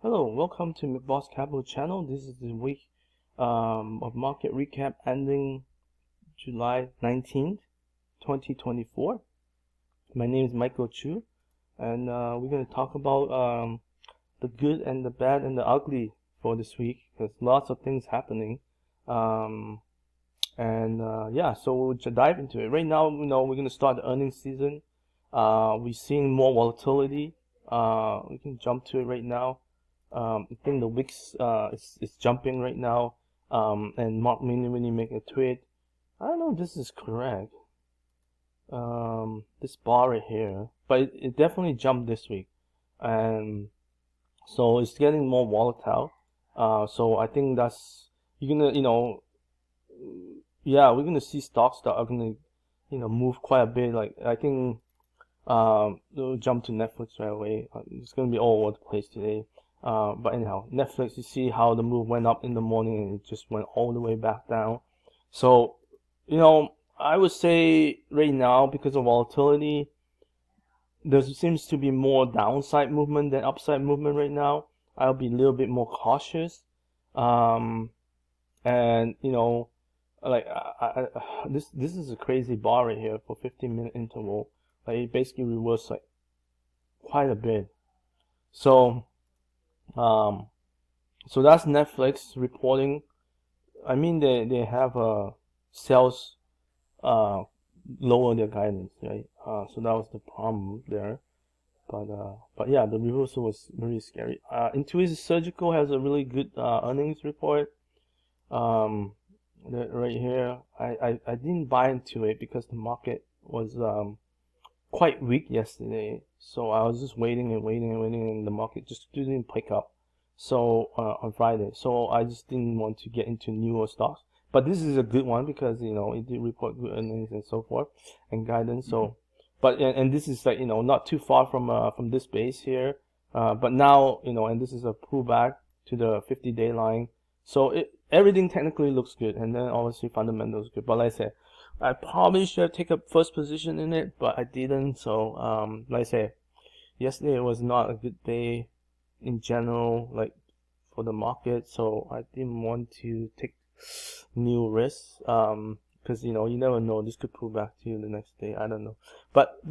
Hello, welcome to McBoss Capital channel. This is the week of market recap ending July 19th, 2024. My name is Michael Chu, and we're going to talk about the good and the bad and the ugly for this week. There's lots of things happening. Yeah, so we'll dive into it. Right now, we're going to start the earnings season. We're seeing more volatility. We can jump to it right now. I think the VIX is jumping right now, and Mark Mini make a tweet. I don't know if this is correct. This bar right here, but it definitely jumped this week, and so it's getting more volatile. So I think that's you're gonna, yeah, we're gonna see stocks that are gonna, move quite a bit. Like I think, it'll jump to Netflix right away. It's gonna be all over the place today. But anyhow, Netflix, you see how the move went up in the morning and it just went all the way back down. So, I would say right now, because of volatility, there seems to be more downside movement than upside movement right now. I'll be a little bit more cautious. Um, and like this is a crazy bar right here for 15-minute interval. Like it basically reversed like quite a bit. So so that's Netflix reporting. I mean, they have sales lower their guidance, right? So that was the problem there. But yeah, the reversal was really scary. Intuitive Surgical has a really good earnings report. Right here, I didn't buy into it because the market was quite weak yesterday. So I was just waiting and waiting and waiting, and the market just didn't pick up. So on Friday, so I just didn't want to get into newer stocks. But this is a good one because it did report good earnings and so forth and guidance. So, but and this is like not too far from this base here. But now and this is a pullback to the 50-day line. So everything technically looks good, and then obviously fundamentals good. But like I said, I probably should have taken a first position in it, but I didn't. So like I said, yesterday was not a good day in general, like for the market. So I didn't want to take new risks. Because you never know, this could pull back to you the next day. I don't know. But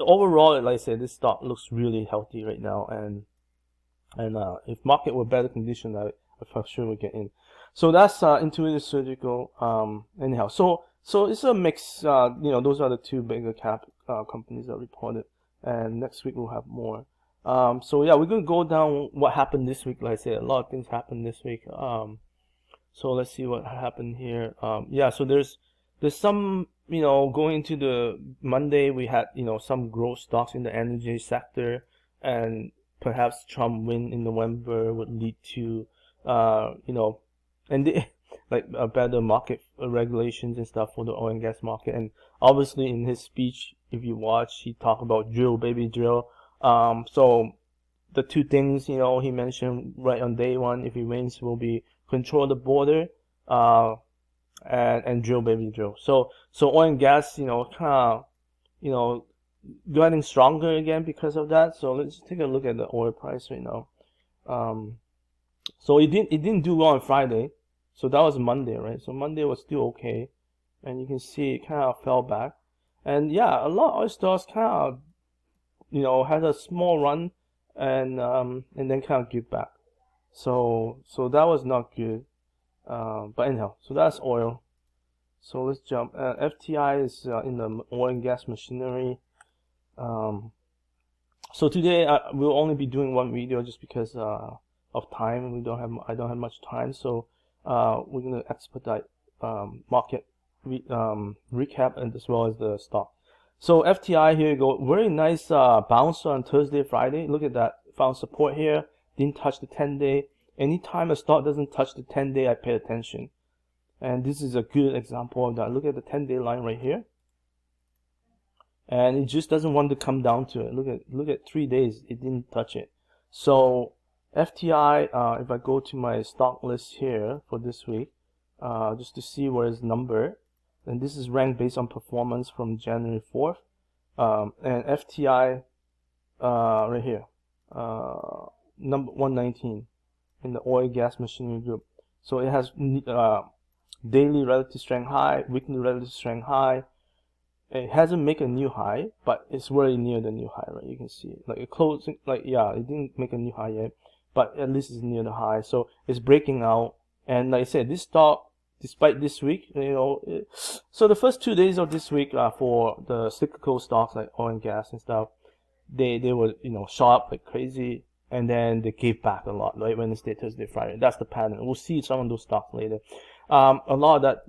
overall, like I said, this stock looks really healthy right now, and if market were better condition, I for sure would get in. So that's Intuitive Surgical. Anyhow, so it's a mix. Those are the two bigger cap companies that reported, and next week we'll have more. So yeah, we're gonna go down what happened this week. Like I said, a lot of things happened this week. So let's see what happened here. Yeah, so there's some, going into the Monday, we had some growth stocks in the energy sector, and perhaps Trump win in November would lead to and like a better market regulations and stuff for the oil and gas market. And obviously in his speech, if you watch, he talked about drill baby drill. So the two things he mentioned right on day one, if he wins, will be control the border and drill baby drill. So oil and gas kind of getting stronger again because of that. So let's take a look at the oil price right now. So it didn't do well on Friday. So that was Monday, right? So Monday was still okay, and you can see it kind of fell back. And yeah, a lot of oil stocks kind of had a small run, and then kind of give back. So that was not good. But anyhow, so that's oil. So let's jump. FTI is in the oil and gas machinery. So today we'll only be doing one video just because of time. I don't have much time, so we're gonna expedite market recap and as well as the stock. So FTI, here you go. Very nice bounce on Thursday, Friday. Look at that. Found support here. Didn't touch the 10-day. Anytime a stock doesn't touch the 10-day, I pay attention. And this is a good example of that. Look at the 10-day line right here. And it just doesn't want to come down to it. Look at 3 days, it didn't touch it. So FTI, if I go to my stock list here for this week, just to see where it's numbered, and this is ranked based on performance from January 4th, and FTI right here, number 119 in the oil gas machinery group. So it has daily relative strength high, weekly relative strength high. It hasn't make a new high, but it's very near the new high, right? You can see it. Like it closing, like yeah, it didn't make a new high yet, but at least it's near the high. So it's breaking out. And like I said, this stock, despite this week, so the first 2 days of this week for the cyclical stocks like oil and gas and stuff, they were shot up like crazy, and then they gave back a lot, right? Wednesday, Thursday, Friday. That's the pattern. We'll see some of those stocks later. A lot of that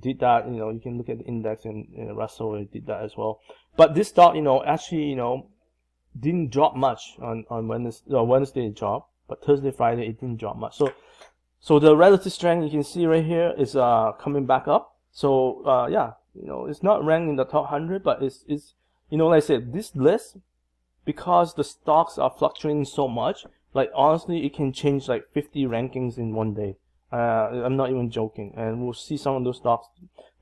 did that. You can look at the index, and Russell did that as well. But this stock actually didn't drop much on Wednesday. Wednesday it dropped, but Thursday, Friday it didn't drop much. So the relative strength you can see right here is coming back up. So yeah, it's not ranked in the top 100, but it's like I said, this list, because the stocks are fluctuating so much, like honestly it can change like 50 rankings in one day. I'm not even joking. And we'll see some of those stocks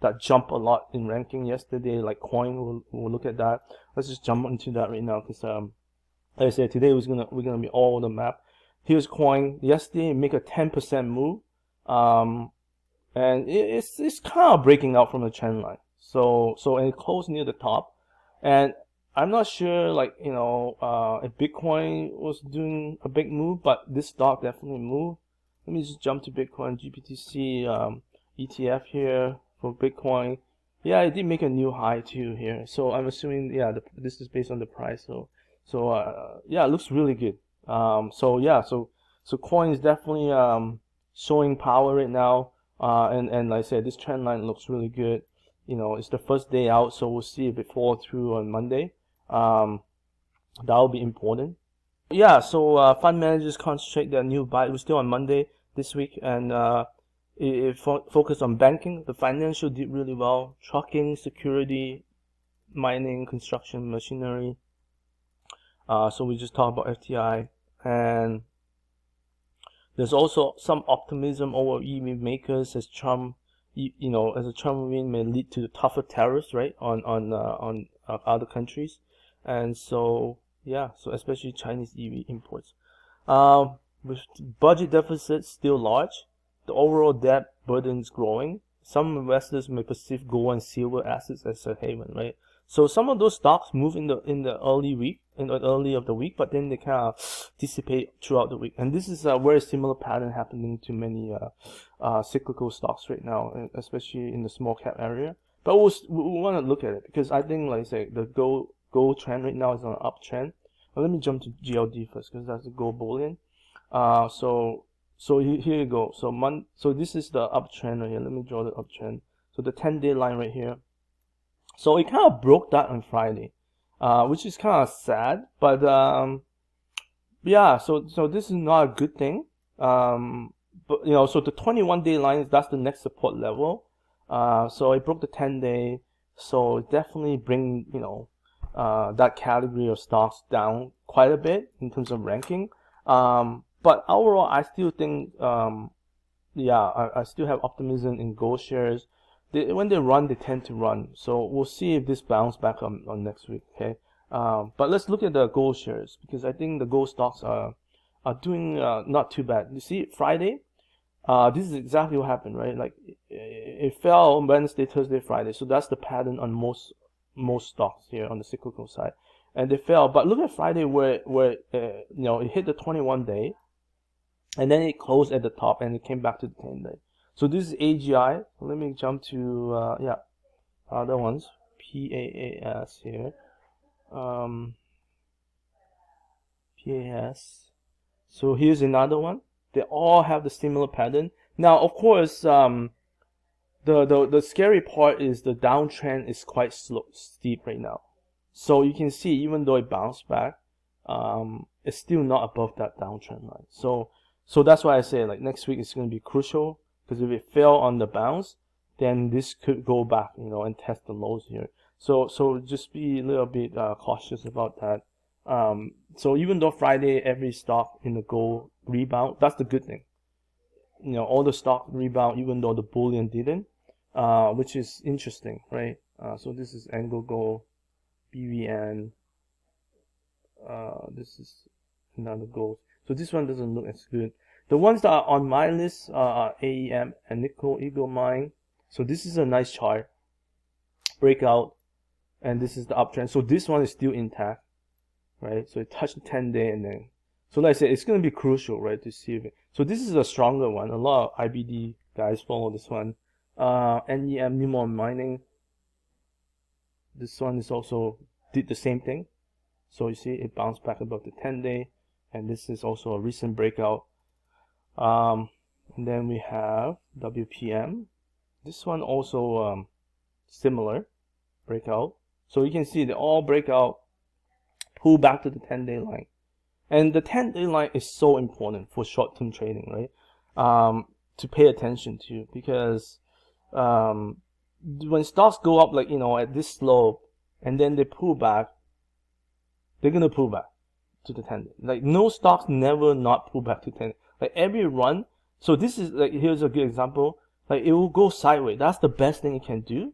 that jump a lot in ranking yesterday, like coin. We'll look at that. Let's just jump into that right now, because like I said, today we're gonna be all on the map. Here's coin. Yesterday make a 10% move, and it's kind of breaking out from the trend line. So and it closed near the top, and I'm not sure if Bitcoin was doing a big move, but this stock definitely moved. Let me just jump to Bitcoin GBTC ETF here for Bitcoin. Yeah, it did make a new high too here. So I'm assuming this is based on the price. So yeah, it looks really good. So yeah, so coin is definitely showing power right now. And like I said, this trend line looks really good. It's the first day out, so we'll see if it falls through on Monday. That will be important. Yeah, so fund managers concentrate their new buy. We're still on Monday this week, and it focused on banking. The financial did really well. Trucking, security, mining, construction, machinery. So we just talked about FTI, and there's also some optimism over EV makers as Trump, as a Trump win may lead to tougher tariffs, right, on other countries, and so yeah, so especially Chinese EV imports. With budget deficits still large, the overall debt burden is growing. Some investors may perceive gold and silver assets as a haven, right? So some of those stocks move in the early of the week, but then they kind of dissipate throughout the week. And this is a very similar pattern happening to many cyclical stocks right now, especially in the small cap area. But we want to look at it, because I think, like I say, the gold trend right now is on an uptrend. Well, let me jump to GLD first, because that's the gold bullion. So here you go. So this is the uptrend right here. Let me draw the uptrend. So the 10-day line right here. So it kind of broke that on Friday, which is kind of sad. But yeah, so this is not a good thing. But so the 21-day line, that's the next support level. So it broke the 10-day. So it definitely bring that category of stocks down quite a bit in terms of ranking. But overall, I still think, I still have optimism in gold shares. When they run, they tend to run. So we'll see if this bounce back on next week. Okay. But let's look at the gold shares, because I think the gold stocks are doing not too bad. You see, Friday, this is exactly what happened, right? Like it fell on Wednesday, Thursday, Friday. So that's the pattern on most stocks here on the cyclical side, and they fell. But look at Friday, where it hit the 21-day, and then it closed at the top, and it came back to the 10-day. So this is AGI. Let me jump to other ones. PAAS here. PAAS. So here's another one. They all have the similar pattern. Now, of course, the scary part is the downtrend is quite steep right now. So you can see, even though it bounced back, it's still not above that downtrend line. So that's why I say, like, next week is going to be crucial, because if it fell on the bounce, then this could go back, and test the lows here. So just be a little bit cautious about that. So even though Friday every stock in the gold rebound, that's the good thing. All the stock rebound, even though the bullion didn't, which is interesting, right? So this is Anglo Gold, BVN. This is another gold. So this one doesn't look as good. The ones that are on my list are AEM and Nickel Eagle Mine. So this is a nice chart breakout, and this is the uptrend. So this one is still intact, right? So it touched the 10-day, and then, so like I said, it's going to be crucial, right, to see if it. So this is a stronger one. A lot of IBD guys follow this one. NEM, Newmont Mining. This one is also did the same thing. So you see it bounced back above the 10-day, and this is also a recent breakout. And then we have WPM. This one also similar breakout. So you can see they all break out, pull back to the 10-day line. And the 10-day line is so important for short-term trading, right? To pay attention to, because when stocks go up, like, at this slope, and then they pull back, they're gonna pull back to the 10-day. Like, no stocks never not pull back to 10. Like, every run. So this is, like, here's a good example. Like, it will go sideways. That's the best thing it can do.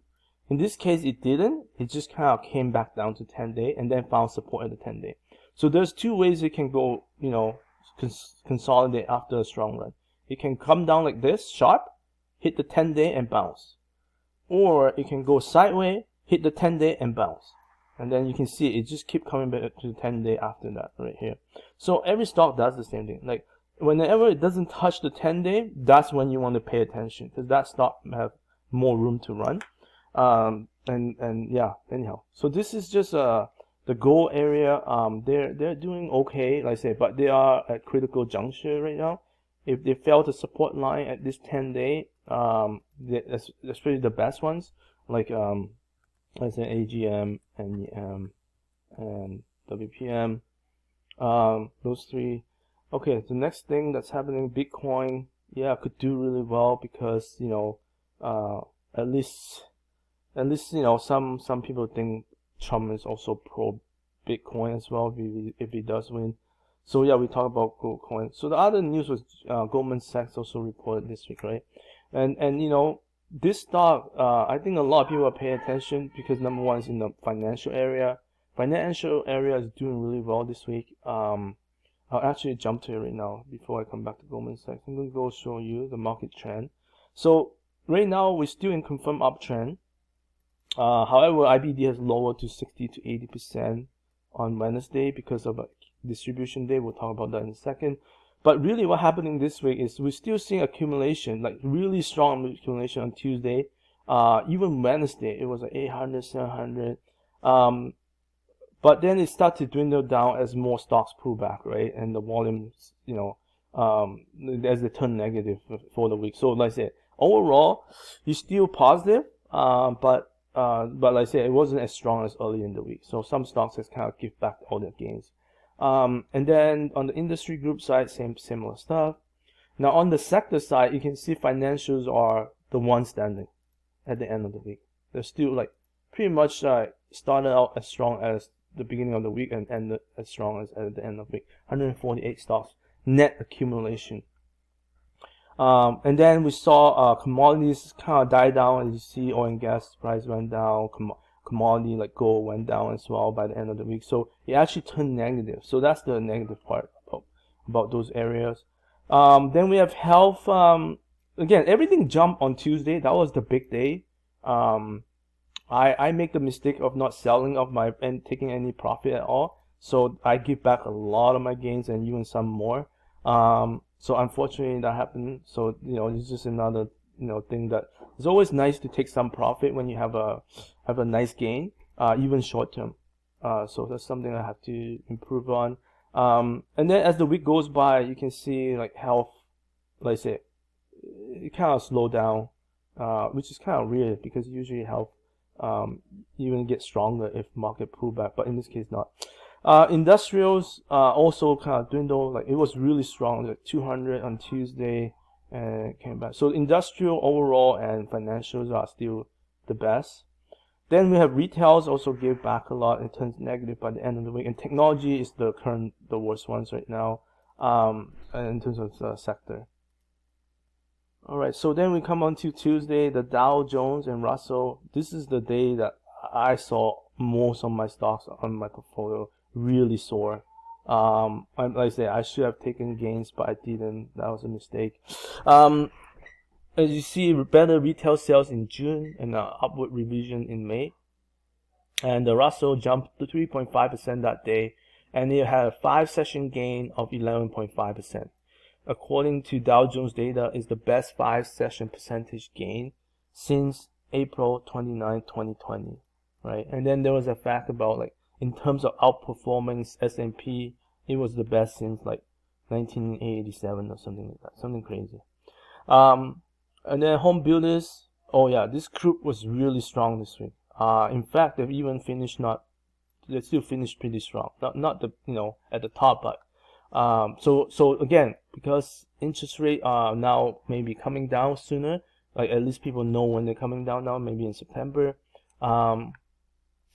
In this case, it didn't. It just kind of came back down to 10-day and then found support at the 10-day. So there's two ways it can go, consolidate after a strong run. It can come down like this, sharp, hit the 10-day and bounce. Or it can go sideways, hit the 10-day and bounce. And then you can see it just keep coming back to the 10-day after that right here. So every stock does the same thing. Like, whenever it doesn't touch the 10-day, that's when you want to pay attention, because that stock have more room to run. And yeah, anyhow. So this is just the gold area. They're doing okay, like I say, but they are at critical juncture right now. If they fail the support line at this 10-day, especially the best ones, like let's say AGM, NEM, and WPM, those three. Okay, the next thing that's happening, Bitcoin, yeah, could do really well because at least some people think Trump is also pro Bitcoin as well if he does win. So yeah, we talk about gold coin. So the other news was Goldman Sachs also reported this week, right? And this stock, I think a lot of people are paying attention because number one is in the financial area. Financial area is doing really well this week. I'll actually jump to it right now before I come back to Goldman Sachs. I'm going to go show you the market trend. So right now we're still in confirmed uptrend. However, IBD has lowered to 60 to 80% on Wednesday because of a distribution day. We'll talk about that in a second. But really what happening this week is we're still seeing accumulation, like really strong accumulation on Tuesday. Even Wednesday, it was like 800, 700. But then it started to dwindle down as more stocks pull back, right? And the volumes, as they turn negative for the week. So like I said, overall, you're still positive, but like I said, it wasn't as strong as early in the week. So some stocks has kind of give back all their gains. And then on the industry group side, similar stuff. Now on the sector side, you can see financials are the ones standing at the end of the week. They're still like pretty much started out as strong as the beginning of the week and ended as strong as at the end of the week. 148 stocks net accumulation. And then we saw commodities kind of die down. As you see, oil and gas price went down. Commodity like gold went down as well by the end of the week. So it actually turned negative. So that's the negative part about those areas. Then we have health. Again, everything jumped on Tuesday. That was the big day. I make the mistake of not selling off and taking any profit at all. So I give back a lot of my gains and even some more. So unfortunately that happened. So it's just another thing that it's always nice to take some profit when you have a nice gain, even short term. So that's something I have to improve on. And then as the week goes by, you can see like health, like I said, it kind of slowed down, which is kind of weird because usually health even get stronger if market pull back, but in this case not. Industrials also kind of dwindled. Like it was really strong, like 200 on Tuesday, and it came back. So industrial overall and financials are still the best. Then we have retails also gave back a lot and turns negative by the end of the week. And technology is the worst ones right now, in terms of the sector. Alright, so then we come on to Tuesday, the Dow Jones and Russell. This is the day that I saw most of my stocks on my portfolio really soar. Like I said, I should have taken gains, but I didn't. That was a mistake. As you see, better retail sales in June and an upward revision in May. And the Russell jumped to 3.5% that day, and it had a 5-session gain of 11.5%. According to Dow Jones Data, is the best 5-session percentage gain since April 29, 2020, right? And then there was a fact about, like, in terms of outperforming S&P, it was the best since like 1987 or something like that, something crazy. And then Homebuilders, oh yeah, this group was really strong this week. In fact, they've even finished they still finished pretty strong. Not the, at the top, but so again, because interest rate are now maybe coming down sooner, like at least people know when they're coming down now, maybe in September.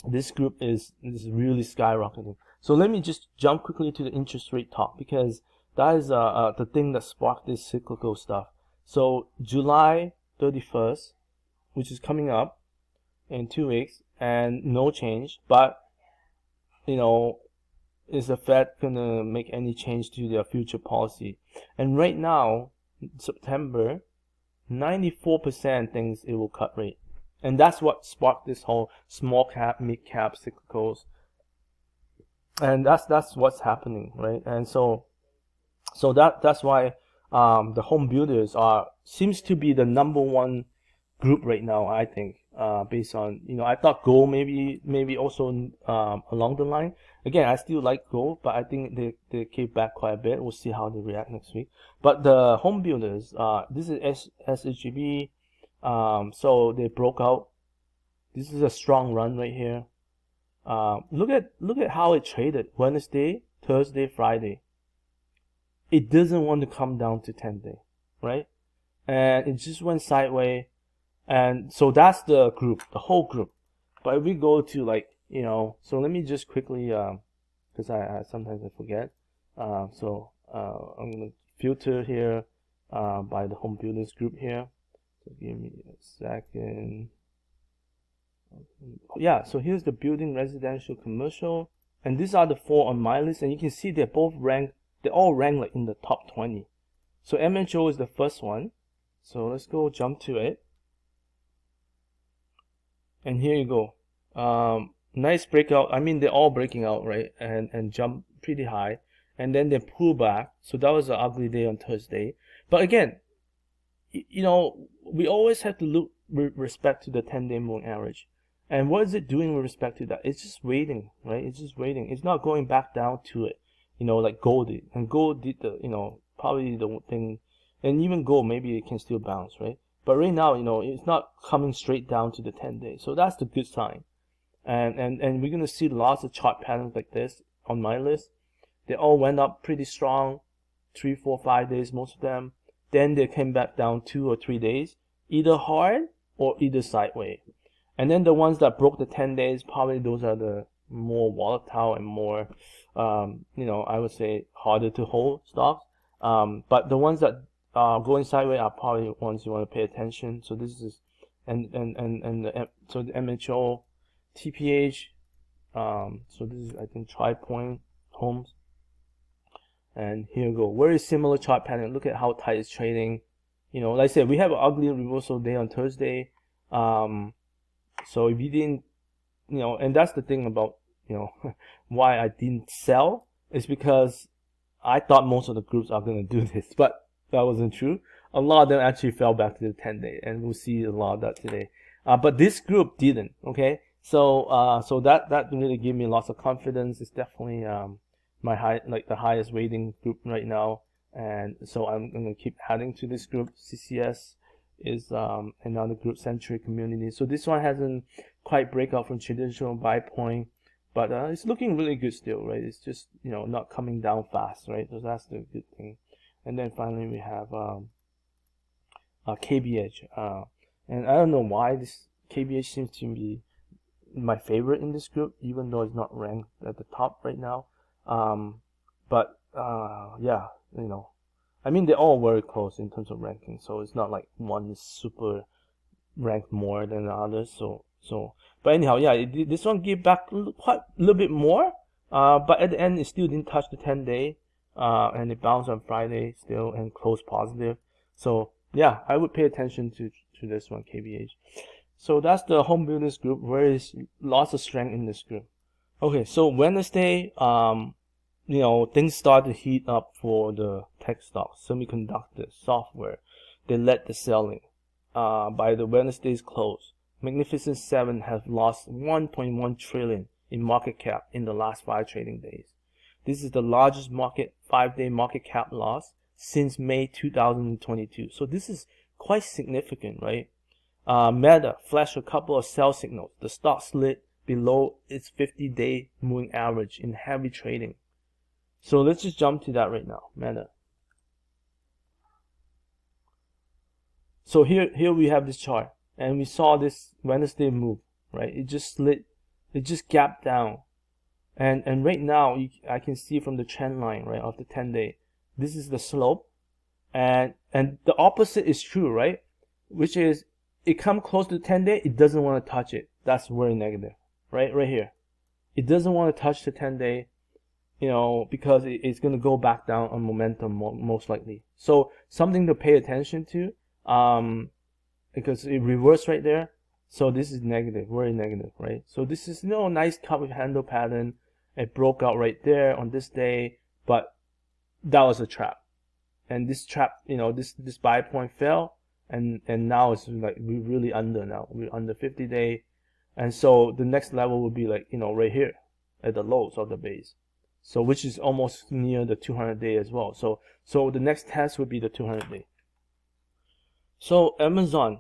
This group is really skyrocketing. So let me just jump quickly to the interest rate talk, because that is the thing that sparked this cyclical stuff. So July 31st, which is coming up in 2 weeks, and no change, but is the Fed gonna make any change to their future policy? And right now, September, 94% thinks it will cut rate, and that's what sparked this whole small cap, mid cap cyclicals, and that's what's happening, right? And so that's why the home builders seems to be the number one group right now, I think, based on, I thought gold maybe also along the line. Again, I still like gold, but I think they came back quite a bit. We'll see how they react next week. But the home builders, this is SHGB, so they broke out. This is a strong run right here. Look at how it traded Wednesday, Thursday, Friday. It doesn't want to come down to 10-day, right? And it just went sideways. And so that's the group, the whole group. But if we go to, like, so let me just quickly, because I sometimes I forget. So I'm gonna filter here by the home builders group here. So give me a second. Yeah, so here's the building, residential, commercial, and these are the 4 on my list, and you can see they're all ranked like in the top 20. So MHO is the first one. So let's go jump to it. And here you go. Nice breakout. I mean, they're all breaking out, right? And jump pretty high. And then they pull back. So that was an ugly day on Thursday. But again, we always have to look with respect to the 10-day moving average. And what is it doing with respect to that? It's just waiting, right? It's just waiting. It's not going back down to it, like gold did. And gold did the, probably the thing. And even gold, maybe it can still bounce, right? But right now, it's not coming straight down to the 10-day. So that's the good sign. And we're going to see lots of chart patterns like this on my list. They all went up pretty strong, 3, 4, 5 days, most of them. Then they came back down 2 or 3 days, either hard or either sideways. And then the ones that broke the 10 days, probably those are the more volatile and more, I would say harder to hold stocks. But the ones that going sideways are probably ones you want to pay attention. So this is, so the MHO, TPH, so this is, I think, Tri-Point Homes. And here we go, very similar chart pattern. Look at how tight it's trading. Like I said, we have an ugly reversal day on Thursday. So if you didn't, and that's the thing about, why I didn't sell, is because I thought most of the groups are going to do this, but that wasn't true. A lot of them actually fell back to the 10-day, and we'll see a lot of that today. But this group didn't, okay? So so that really gave me lots of confidence. It's definitely the highest rating group right now, and so I'm going to keep adding to this group. CCS is another group, Century Community. So this one hasn't quite break out from traditional buy point, but it's looking really good still, right? It's just, not coming down fast, right? So that's the good thing. And then finally we have KBH, and I don't know why this KBH seems to be my favorite in this group, even though it's not ranked at the top right now. But yeah, I mean, they're all very close in terms of ranking, so it's not like one is super ranked more than the others. So but anyhow, yeah, this one gave back quite a little bit more, But at the end, it still didn't touch the 10-day, and it bounced on Friday still and closed positive. So yeah, I would pay attention to this one, KBH. So that's the home builders group, where is lots of strength in this group. Okay, so Wednesday, things start to heat up for the tech stocks, semiconductor, software. They led the selling. By the Wednesday's close, Magnificent Seven have lost 1.1 trillion in market cap in the last 5 trading days. This is the largest 5-day market cap loss since May 2022. So this is quite significant, right? Meta flashed a couple of sell signals. The stock slid below its 50-day moving average in heavy trading. So let's just jump to that right now, Meta. So here we have this chart, and we saw this Wednesday move, right? It just slid, it just gapped down, and right now I can see from the trend line, right, of the 10-day, this is the slope, and the opposite is true, right? Which is it come close to the 10-day, it doesn't want to touch it. That's very negative, right? Right here, it doesn't want to touch the 10-day, because it's going to go back down on momentum most likely. So something to pay attention to. Because it reversed right there, so this is negative, very negative, right? So this is nice cup with handle pattern. It broke out right there on this day, but that was a trap, and this trap, this buy point fell, and now it's like we're really under now. We're under 50-day, and so the next level will be like right here at the lows of the base, so which is almost near the 200-day as well. So the next test would be the 200-day. So Amazon,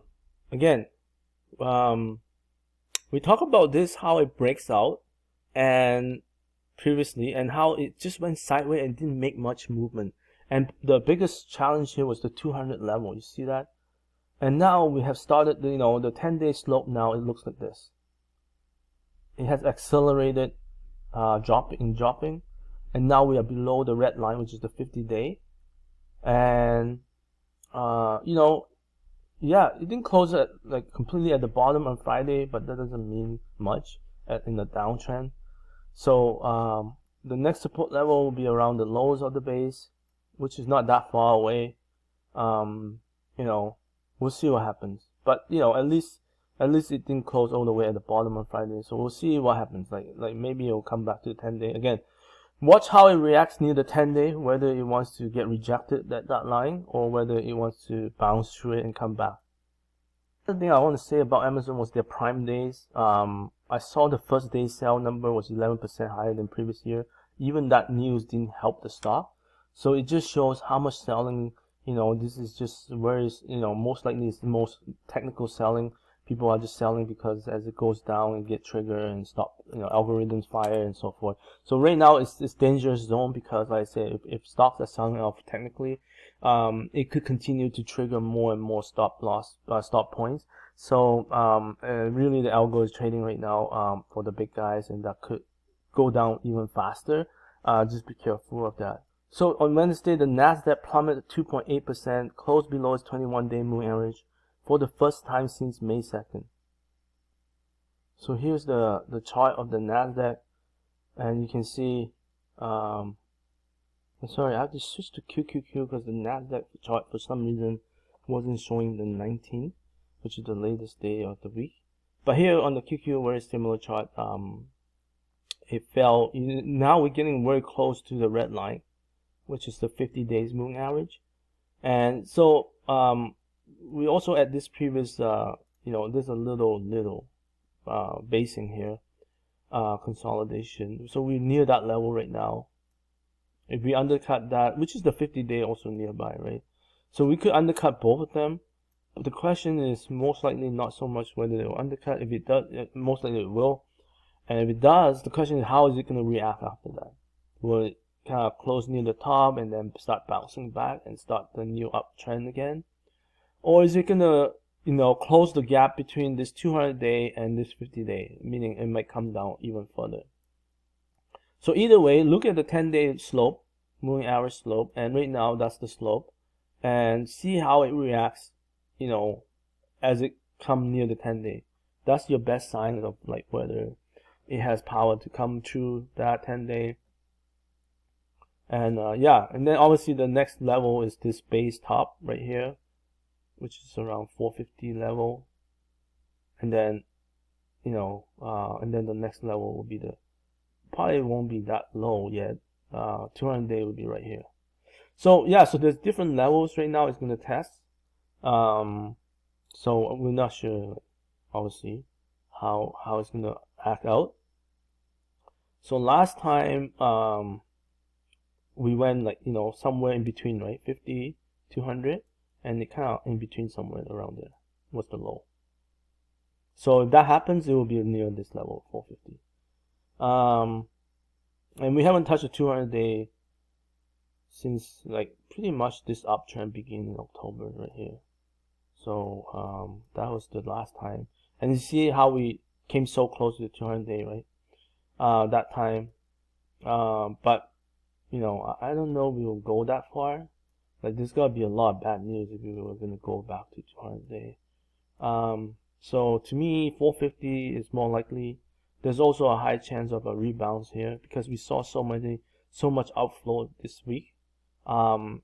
again, we talk about this, how it breaks out and previously, and how it just went sideways and didn't make much movement. And the biggest challenge here was the 200 level. You see that? And now we have started, the 10-day slope. Now it looks like this. It has accelerated, dropping, and now we are below the red line, which is the 50-day, and yeah, it didn't close at like completely at the bottom on Friday, but that doesn't mean much in the downtrend. So the next support level will be around the lows of the base, which is not that far away. We'll see what happens. But at least it didn't close all the way at the bottom on Friday. So we'll see what happens. Like maybe it'll come back to the 10-day again. Watch how it reacts near the 10-day, whether it wants to get rejected at that line or whether it wants to bounce through it and come back. Another thing I want to say about Amazon was their prime days. I saw the first day sale number was 11% higher than previous year. Even that news didn't help the stock. So it just shows how much selling, this is just where is, most likely it's the most technical selling. People are just selling because as it goes down and get triggered and stop, algorithms fire and so forth. So right now it's this dangerous zone because, like I said, if stocks are selling off technically, it could continue to trigger more and more stop points. So really the algo is trading right now for the big guys, and that could go down even faster. Just be careful of that. So on Wednesday, the Nasdaq plummeted 2.8%, closed below its 21-day moving average for the first time since May 2nd. So here's the chart of the Nasdaq, and you can see, sorry, I have to switch to QQQ because the Nasdaq chart for some reason wasn't showing the 19th, which is the latest day of the week. But here on the QQ, very similar chart, it fell. Now we're getting very close to the red line, which is the 50 days moving average. And so we also at this previous there's a little basing here, consolidation. So we're near that level right now. If we undercut that, which is the 50-day also nearby, right? So we could undercut both of them. But the question is most likely not so much whether it will undercut. If it does, most likely it will. And if it does, the question is how is it going to react after that? Will it kind of close near the top and then start bouncing back and start the new uptrend again? Or is it going to, close the gap between this 200-day and this 50-day, meaning it might come down even further? So either way, look at the 10-day slope, moving average slope, and right now that's the slope, and see how it reacts, as it comes near the 10-day. That's your best sign of like whether it has power to come through that 10-day. And yeah, and then obviously the next level is this base top right here, which is around 450 level. And then, you know, and then the next level will be probably won't be that low yet. 200-day will be right here. So yeah, so there's different levels right now it's going to test. So we're not sure, obviously, how it's going to act out. So last time, we went like, you know, somewhere in between, right? 50, 200, and it kind of in between somewhere around there was the low. So if that happens, it will be near this level, 450. And we haven't touched the 200-day since like pretty much this uptrend began in October right here. So that was the last time. And you see how we came so close to the 200-day, right? That time. But you know, I don't know if we will go that far. Like, there's gotta be a lot of bad news if we were gonna go back to 200-day. So to me, 450 is more likely. There's also a high chance of a rebound here because we saw so much outflow this week. I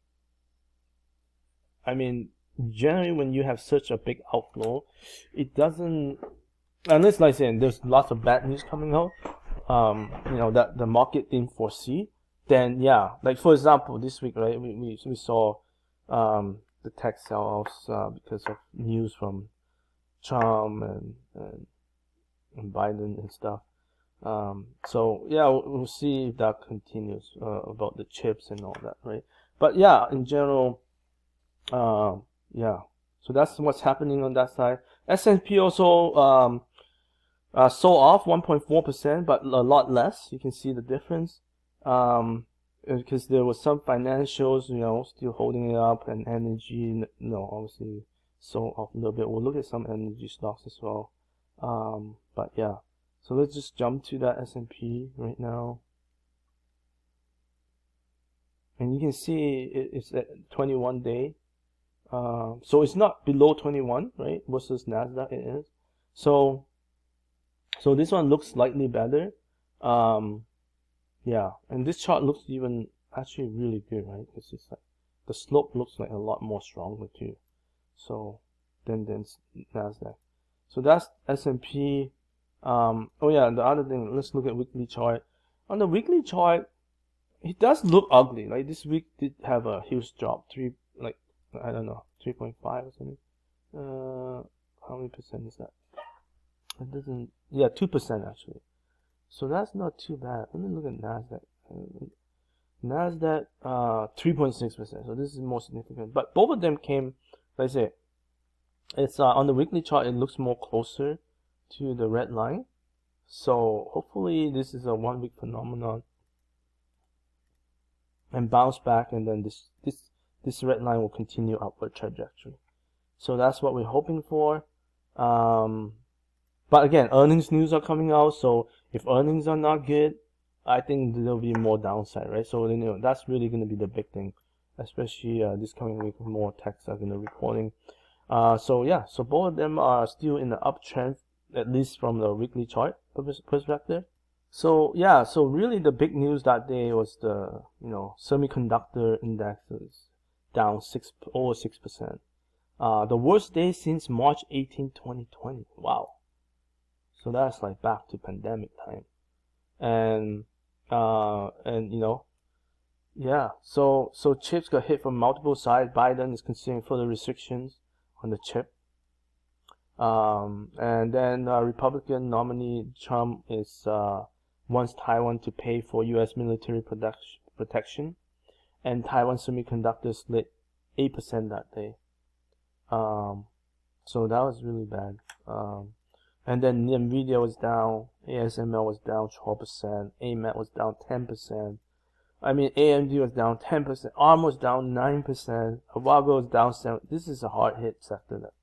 mean, generally when you have such a big outflow, it doesn't, unless like saying there's lots of bad news coming out, you know, that the market didn't foresee. Then yeah, like for example, this week, right, we saw the tech sell-offs because of news from Trump and Biden and stuff. So yeah, we'll see if that continues about the chips and all that, right? But yeah, in general, yeah. So that's what's happening on that side. S&P also sold off 1.4%, but a lot less. You can see the difference. Because there was some financials, you know, still holding it up, and energy, you know, obviously sold off a little bit. We'll look at some energy stocks as well. But yeah, so let's just jump to that S&P right now, and you can see it's at 21-day. So it's not below 21, right? Versus Nasdaq it is. So this one looks slightly better. Yeah, and this chart looks even actually really good, right? Because it's like the slope looks like a lot more stronger too. So than Nasdaq. So that's S&P. Oh yeah, and the other thing, let's look at weekly chart. On the weekly chart, it does look ugly. Like this week did have a huge drop, I don't know, 3.5 or something. How many percent is that? It doesn't. Yeah, 2% actually. So that's not too bad. Let me look at Nasdaq. Nasdaq, 3.6%. So this is more significant. But both of them came, like I say, it's on the weekly chart. It looks more closer to the red line. So hopefully this is a 1 week phenomenon and bounce back, and then this red line will continue upward trajectory. So that's what we're hoping for. But again, earnings news are coming out, so if earnings are not good, I think there'll be more downside, right? So you know, that's really going to be the big thing, especially this coming week. More techs are going to be reporting. So yeah, so both of them are still in the uptrend, at least from the weekly chart perspective. So yeah, so really the big news that day was the, you know, semiconductor index is down over 6%. The worst day since March 18, 2020. Wow. So that's like back to pandemic time. And you know, yeah, so chips got hit from multiple sides. Biden is considering further restrictions on the chip. And then Republican nominee Trump wants Taiwan to pay for U.S. military protection, and Taiwan Semiconductor slid 8% that day. So that was really bad. And then Nvidia was down, ASML was down 12%, AMAT was down 10%. I mean, AMD was down 10%, ARM was down 9%, Avago was down 7%. This is a hard hit sector, that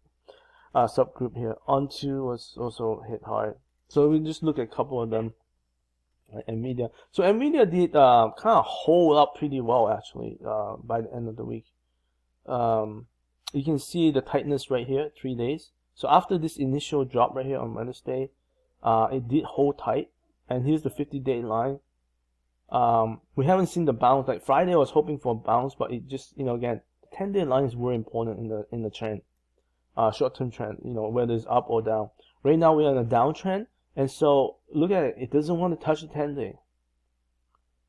subgroup here. Onto was also hit hard. So we just look at a couple of them, like Nvidia. So Nvidia did kind of hold up pretty well actually by the end of the week. You can see the tightness right here, 3 days. So after this initial drop right here on Wednesday, it did hold tight. and here's the 50-day line. We haven't seen the bounce. Like Friday I was hoping for a bounce, but it just, again, the 10-day line is very important in the trend, short-term trend, whether it's up or down. Right now we're in a downtrend, and so look at it, it doesn't want to touch the 10-day.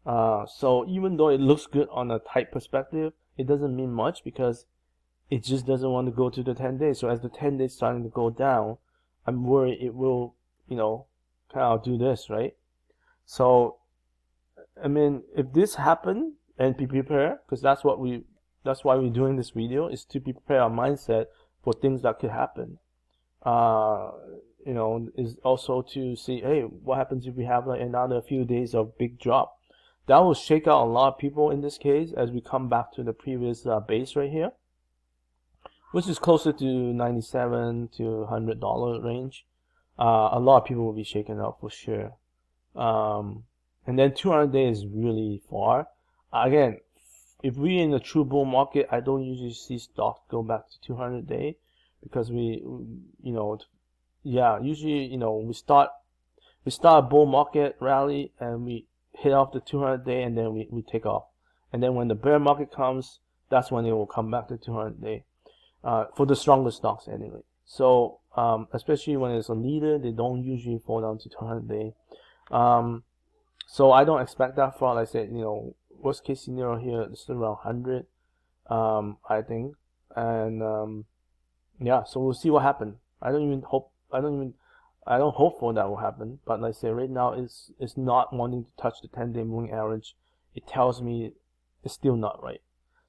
So even though it looks good on a tight perspective, it doesn't mean much because it just doesn't want to go to the 10 days. So as the 10 days starting to go down, I'm worried it will, kind of do this, right? So, I mean, if this happen and be prepared, because that's why we're doing this video, is to prepare our mindset for things that could happen. Is also to see, hey, what happens if we have like another few days of big drop? That will shake out a lot of people in this case as we come back to the previous base right here, which is closer to $97 to $100 range. A lot of people will be shaken up for sure. And then 200 days is really far. Again, if we're in a true bull market, I don't usually see stocks go back to 200 day because usually, we start a bull market rally and we hit off the 200 day and then we take off. And then when the bear market comes, that's when it will come back to 200 day. For the stronger stocks anyway. So, especially when it's a leader, they don't usually fall down to 200 day. So I don't expect that far. Like I said, worst case scenario here is around 100, I think. And, yeah, so we'll see what happens. I don't hope for that will happen. But like I say, right now it's not wanting to touch the 10-day moving average. It tells me it's still not right.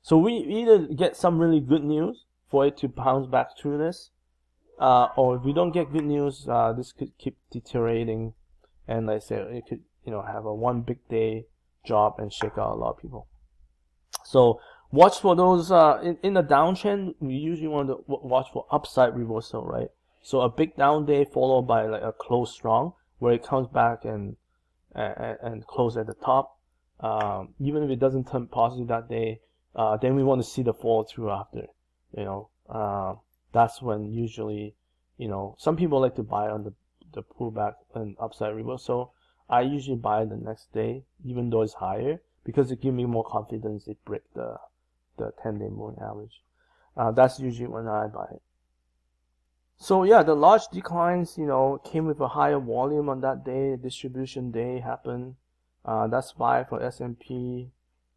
So we either get some really good news for it to bounce back through this, or if we don't get good news, this could keep deteriorating, and like I said, it could have a one big day drop and shake out a lot of people. So watch for those in the downtrend. We usually want to watch for upside reversal, right? So a big down day followed by like a close strong where it comes back and close at the top. Even if it doesn't turn positive that day, then we want to see the fall through after. That's when usually, some people like to buy on the pullback and upside reversal. I usually buy the next day, even though it's higher, because it gives me more confidence it break the 10-day moving average. That's usually when I buy it. So yeah, the large declines, came with a higher volume on that day. Distribution day happened. That's 5 for S&P,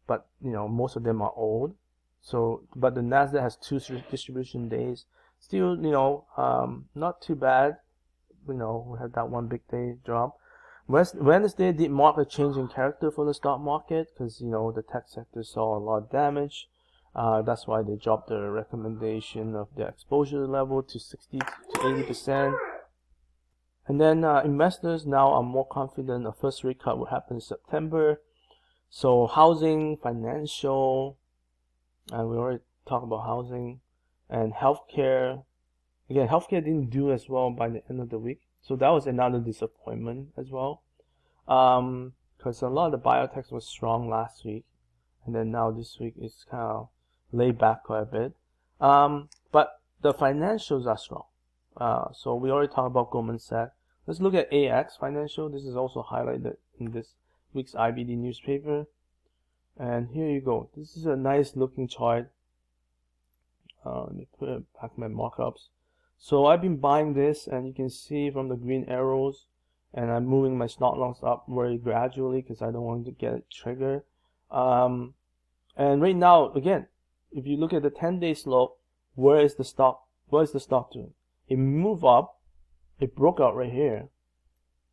but most of them are old. So, but the Nasdaq has 2 distribution days. Still, not too bad. We had that one big day drop. Wednesday did mark a change in character for the stock market because the tech sector saw a lot of damage. That's why they dropped the recommendation of their exposure level to 60 to 80%. And then investors now are more confident a first rate cut will happen in September. So housing, financial, and we already talked about housing, and healthcare. Again, healthcare didn't do as well by the end of the week. So that was another disappointment as well. Because a lot of the biotechs was strong last week. And then now this week it's kind of laid back quite a bit. But the financials are strong. So we already talked about Goldman Sachs. Let's look at AX Financial. This is also highlighted in this week's IBD newspaper. And here you go. This is a nice looking chart. Let me put it back in my markups. So I've been buying this, and you can see from the green arrows, and I'm moving my stop loss up very gradually because I don't want to get it triggered. And right now, again, if you look at the 10-day slope, where is the stock doing? It moved up, it broke out right here,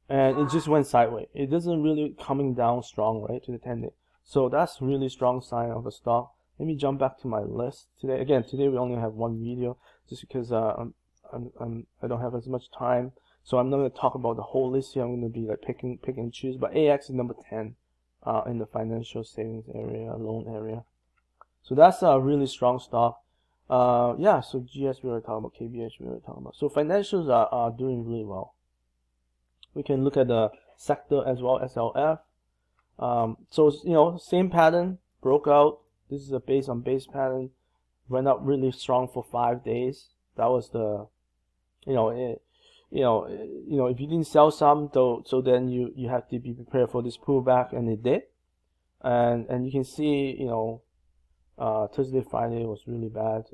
and it just went sideways. It doesn't really coming down strong, right, to the 10-day. So that's really strong sign of a stock. Let me jump back to my list today. Again, today we only have one video just because I don't have as much time. So I'm not going to talk about the whole list here. I'm going to be like pick and choose. But AX is number 10 in the financial savings area, loan area. So that's a really strong stock. Yeah, so GS we already talked about, KBH we already talked about. So financials are doing really well. We can look at the sector as well, SLF. So same pattern, broke out. This is a base on base pattern. Went up really strong for 5 days. That was the, it if you didn't sell some, though, so then you have to be prepared for this pullback, and it did. And you can see, Thursday, Friday was really bad.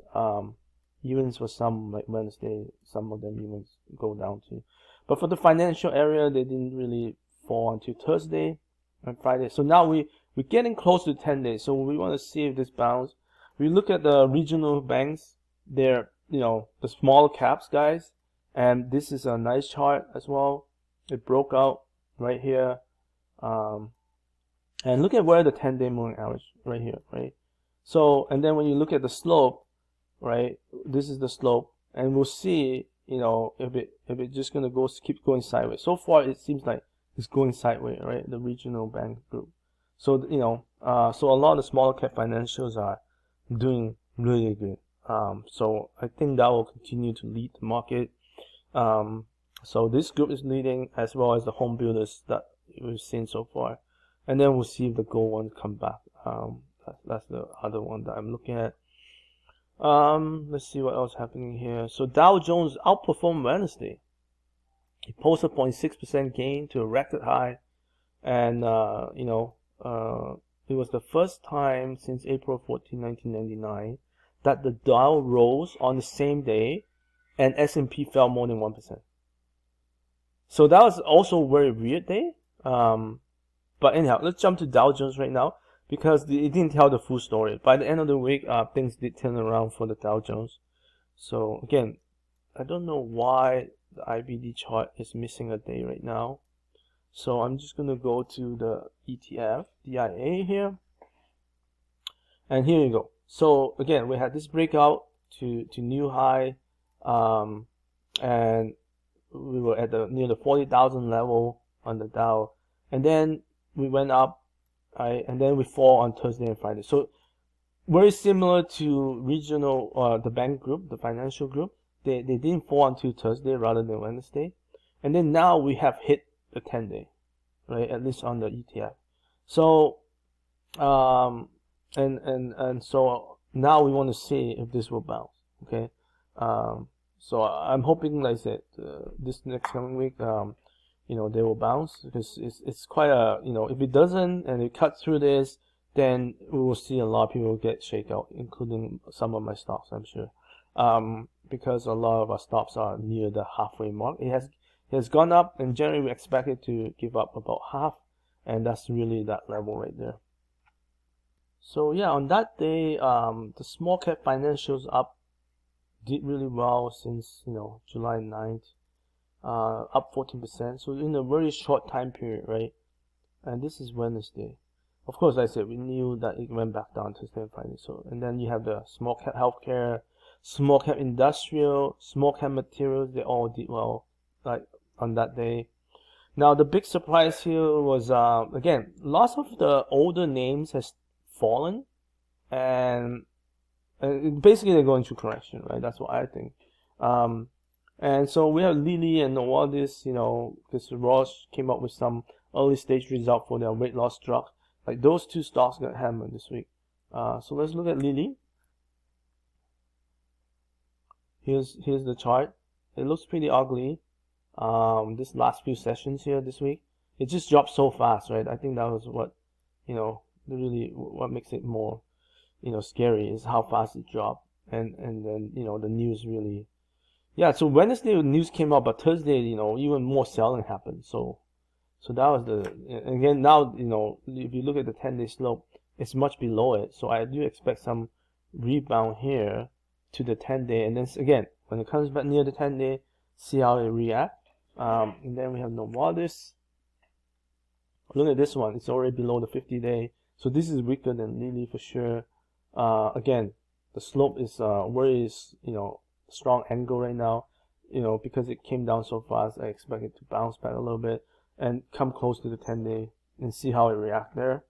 Even for some, like Wednesday, some of them even go down too. But for the financial area, they didn't really fall until Thursday and Friday. So now we're getting close to 10 days. So we want to see if this bounce. We look at the regional banks. They're, the smaller caps guys. And this is a nice chart as well. It broke out right here. And look at where the 10-day moving average right here, right? So, and then when you look at the slope, right, this is the slope, and we'll see, if it just gonna keep going sideways. So far, it seems like it's going sideways, right? The regional bank group. So, so a lot of the smaller cap financials are doing really good. So I think that will continue to lead the market. So this group is leading, as well as the home builders that we've seen so far. And then we'll see if the gold one come back. That's the other one that I'm looking at. Let's see what else happening here. So Dow Jones outperformed Wednesday. It posted 0.6% gain to a record high, and it was the first time since April 14, 1999 that the Dow rose on the same day, and S&P fell more than 1%. So that was also a very weird day. But anyhow, let's jump to Dow Jones right now, because it didn't tell the full story. By the end of the week, things did turn around for the Dow Jones. So again, I don't know why the IBD chart is missing a day right now. So I'm just going to go to the ETF, DIA here. And here you go. So again, we had this breakout to new high. And we were at near the 40,000 level on the Dow. And then we went up, and then we fall on Thursday and Friday. So very similar to regional, the bank group, the financial group. They didn't fall until Thursday rather than Wednesday. And then now we have hit the 10-day, right? At least on the ETF. So, and so now we want to see if this will bounce, okay? So I'm hoping, like I said, this next coming week, they will bounce, because it's quite a, if it doesn't and it cuts through this, then we will see a lot of people get shakeout, including some of my stocks, I'm sure. Because a lot of our stocks are near the halfway mark. It has gone up, and generally we expect it to give up about half, and that's really that level right there. So yeah, on that day, the small cap financials did really well since July 9th. Up 14%, so in a very short time period, right? And this is Wednesday. Of course, like I said, we knew that it went back down to Friday. So, and then you have the small cap healthcare, small cap industrial, small cap materials. They all did well, like on that day. Now the big surprise here was again, lots of the older names has fallen, and basically they're going through correction, right? That's what I think. And so we have Lilly and Novartis, because Roche came up with some early stage result for their weight loss drug. Like those two stocks got hammered this week. So let's look at Lilly. Here's the chart. It looks pretty ugly. This last few sessions here this week, it just dropped so fast, right? I think that was what, really what makes it more, scary is how fast it dropped, and then the news really. Yeah, so Wednesday the news came out, but Thursday, even more selling happened. So that was again, now, if you look at the 10-day slope, it's much below it. So I do expect some rebound here to the 10-day. And then again, when it comes back near the 10-day, see how it react. And then we have Novartis. Look at this one. It's already below the 50-day. So this is weaker than Lilly for sure. Again, the slope is very, strong angle right now, because it came down so fast. I expect it to bounce back a little bit and come close to the 10-day and see how it reacts there.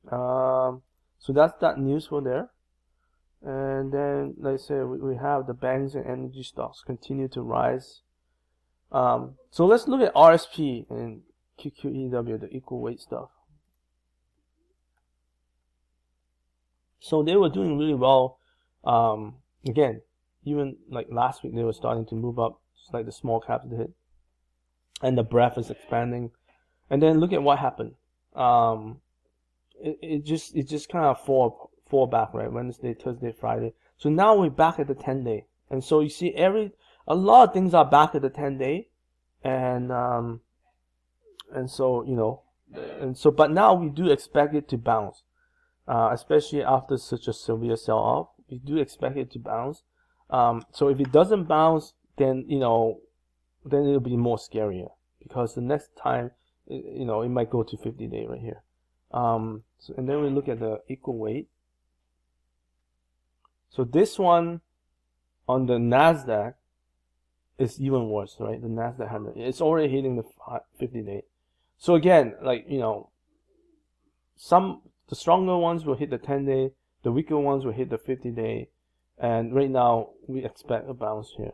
So that's that news for there. And then, like I said, we have the banks and energy stocks continue to rise. So let's look at RSP and QQEW, the equal weight stuff. So they were doing really well. Again, even like last week, they were starting to move up just like the small caps did, and the breadth is expanding. And then look at what happened. It just kind of fall back, right? Wednesday, Thursday, Friday. So now we're back at the 10-day, and so you see a lot of things are back at the 10-day, and so but now we do expect it to bounce, especially after such a severe sell-off. We do expect it to bounce. So if it doesn't bounce, then then it'll be more scarier, because the next time it might go to 50-day right here. And then we look at the equal weight. So this one on the Nasdaq is even worse, right? The Nasdaq 100, it's already hitting the 50-day. So again, like the stronger ones will hit the 10-day, the weaker ones will hit the 50-day, and right now we expect a bounce here.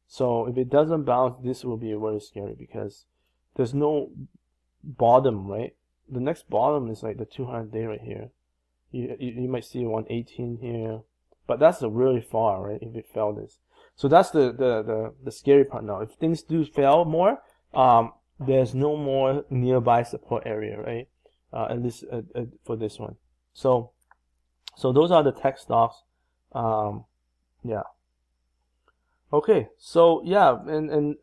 So if it doesn't bounce, this will be very scary, because there's no bottom, right? The next bottom is like the 200-day right here. You might see 118 here, but that's really far, right? If it fell this, so that's the scary part now. If things do fail more, there's no more nearby support area, right? At least for this one. So those are the tech stocks. Yeah. Okay. So yeah, and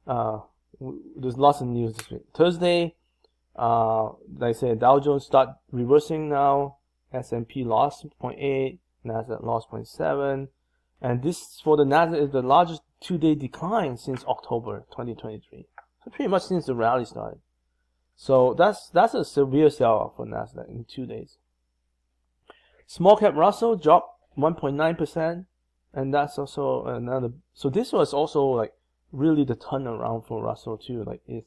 there's lots of news this week. Thursday, like I said, Dow Jones start reversing now. S&P lost 0.8, Nasdaq lost 0.7, and this for the Nasdaq is the largest 2-day decline since October 2023. So pretty much since the rally started. So that's a severe sell-off for Nasdaq in 2 days. Small cap Russell dropped 1.9%, and that's also another. So this was also like really the turnaround for Russell too. Like it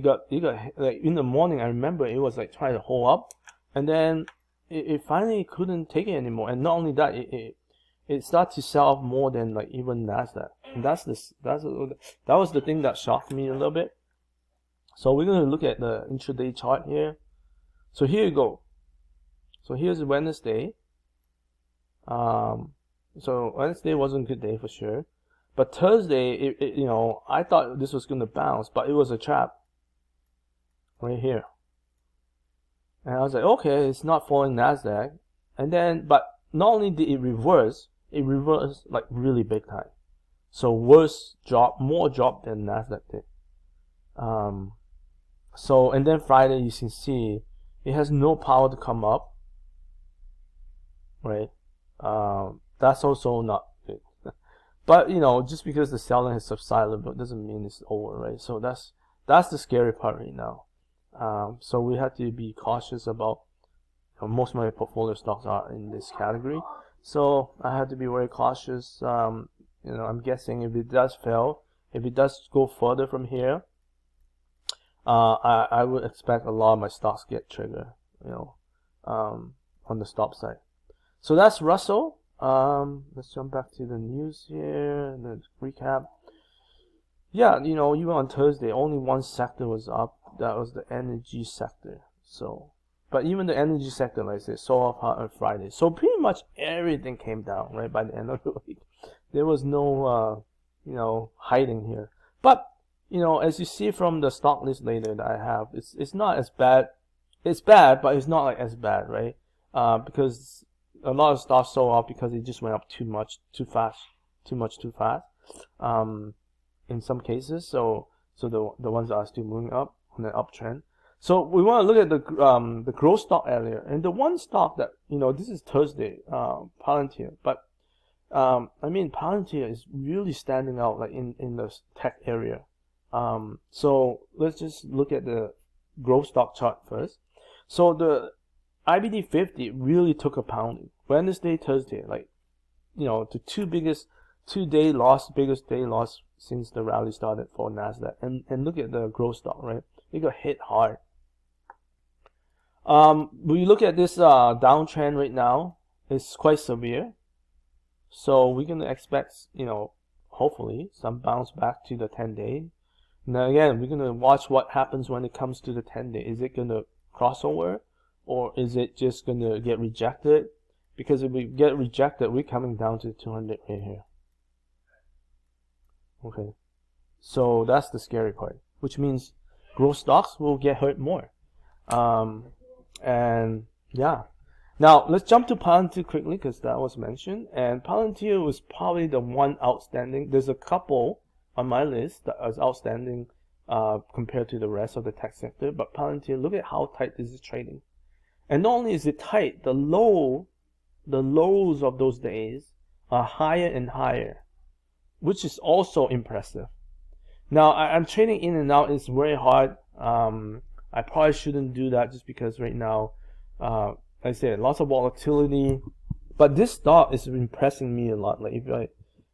got like in the morning. I remember it was like trying to hold up, and then it finally couldn't take it anymore. And not only that, it started to sell off more than like even Nasdaq. And that was the thing that shocked me a little bit. So we're gonna look at the intraday chart here. So here you go. So here's Wednesday. So Wednesday wasn't a good day for sure, but Thursday, I thought this was gonna bounce, but it was a trap right here. And I was like, okay, it's not following Nasdaq. And then, but not only did it reversed like really big time. So more drop than Nasdaq did. So, and then Friday, you can see it has no power to come up, right? That's also not good. But just because the selling has subsided a little bit doesn't mean it's over, right? So that's the scary part right now. So we have to be cautious about. Most of my portfolio stocks are in this category, so I have to be very cautious. I'm guessing if it does fail, if it does go further from here, I would expect a lot of my stocks get triggered, on the stop side. So that's Russell. Let's jump back to the news here and then recap. Yeah, even on Thursday, only one sector was up. That was the energy sector. So, but even the energy sector, like I said, sold off on Friday. So pretty much everything came down right by the end of the week. There was no, hiding here. But as you see from the stock list later that I have, it's not as bad. It's bad, but it's not like as bad, right? Because a lot of stuff sold off because it just went up too much, too fast. In some cases, so the ones that are still moving up on the uptrend. So we want to look at the growth stock area, and the one stock that this is Thursday, Palantir, but Palantir is really standing out like in the tech area. So let's just look at the growth stock chart first. So the IBD 50 really took a pounding. Wednesday, Thursday, like the biggest day loss since the rally started for Nasdaq. And look at the growth stock, right? It got hit hard. We look at this downtrend right now. It's quite severe. So we're gonna expect, hopefully some bounce back to the 10-day. Now again, we're gonna watch what happens when it comes to the 10-day. Is it gonna cross over, or is it just gonna get rejected? Because if we get rejected, we're coming down to 200 right here. Okay, so that's the scary part, which means growth stocks will get hurt more. And yeah, now let's jump to Palantir quickly because that was mentioned. And Palantir was probably the one outstanding. There's a couple on my list that is outstanding compared to the rest of the tech sector. But Palantir, look at how tight this is trading. And not only is it tight, the lows of those days are higher and higher, which is also impressive. Now I'm trading in and out. It's very hard. I probably shouldn't do that just because right now, like I said, lots of volatility. But this stock is impressing me a lot. Like if I,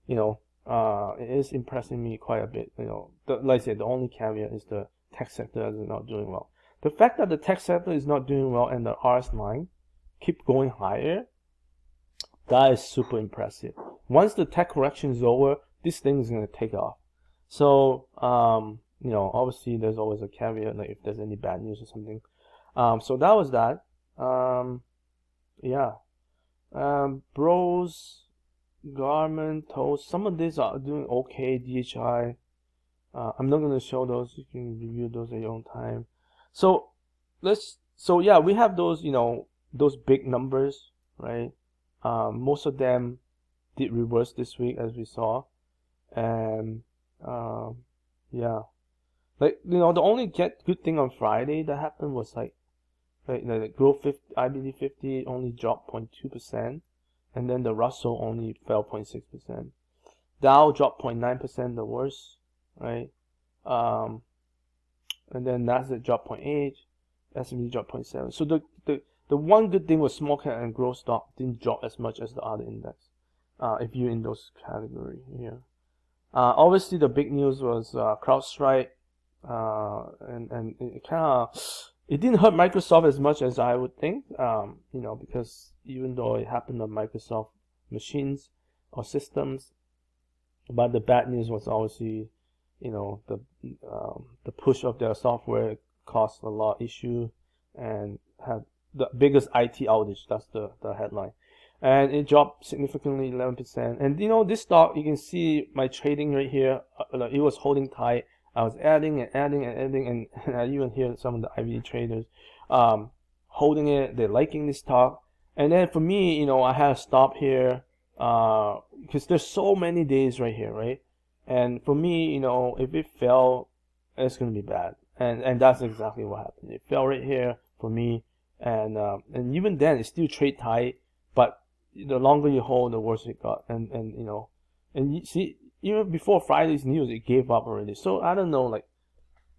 it is impressing me quite a bit. Like I said, the only caveat is the tech sector is not doing well. The fact that the tech sector is not doing well and the RS9 keep going higher, that is super impressive. Once the tech correction is over, this thing is going to take off. So, obviously there's always a caveat, like if there's any bad news or something. So that was that. Yeah. Bros, Garmin, Toast, some of these are doing okay. DHI. I'm not going to show those. You can review those at your own time. So yeah, we have those, those big numbers, right? Most of them did reverse this week, as we saw. And yeah, like the only good thing on Friday that happened was like the growth 50, IBD 50 only dropped 0.2%, and then the Russell only fell 0.6%. Dow dropped 0.9%, the worst, right? And then Nasdaq dropped 0.8, S&P dropped 0.7. So the one good thing was small cap and growth stock didn't drop as much as the other index. If you're in those categories here. Obviously, the big news was CrowdStrike, and it didn't hurt Microsoft as much as I would think, because even though it happened on Microsoft machines or systems, but the bad news was obviously, the push of their software caused a lot of issue and had the biggest IT outage. That's the headline. And it dropped significantly, 11%. And this stock, you can see my trading right here. It was holding tight. I was adding and adding and adding, and I even hear some of the IVD traders holding it. They're liking this stock. And then for me, I had to stop here because there's so many days right here, right? And for me, if it fell, it's gonna be bad. And that's exactly what happened. It fell right here for me, and even then, it still trade tight, but the longer you hold, the worse it got. And you see, even before Friday's news, it gave up already. So I don't know, like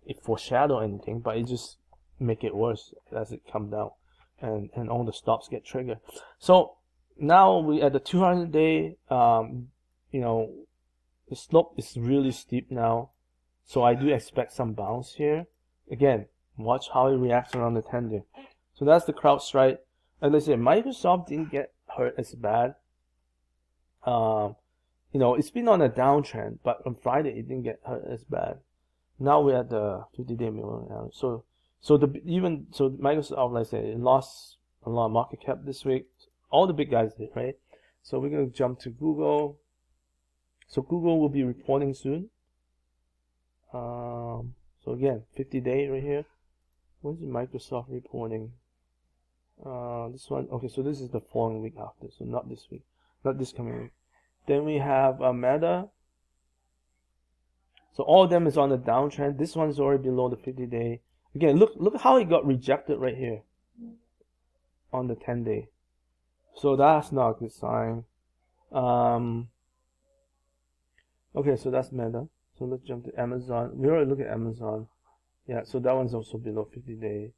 it foreshadowed anything, but it just make it worse as it come down, and all the stops get triggered. So now we at the 200-day, the slope is really steep now, so I do expect some bounce here. Again, watch how it reacts around the 10-day. So that's the CrowdStrike. As I said, Microsoft didn't get hurt as bad. It's been on a downtrend, but on Friday it didn't get hurt as bad. Now we're at the 50-day moving average. So Microsoft, like I said, it lost a lot of market cap this week. All the big guys did, right? So we're gonna jump to Google. So Google will be reporting soon. So again, 50-day right here. When's Microsoft reporting? This one. Okay, so this is the following week after. So not this week, not this coming week. Then we have Meta. So all of them is on the downtrend. This one's already below the 50-day. Again, look how it got rejected right here on the 10-day. So that's not a good sign. Okay, so that's Meta. So let's jump to Amazon. We already looked at Amazon. Yeah, so that one's also below 50-day.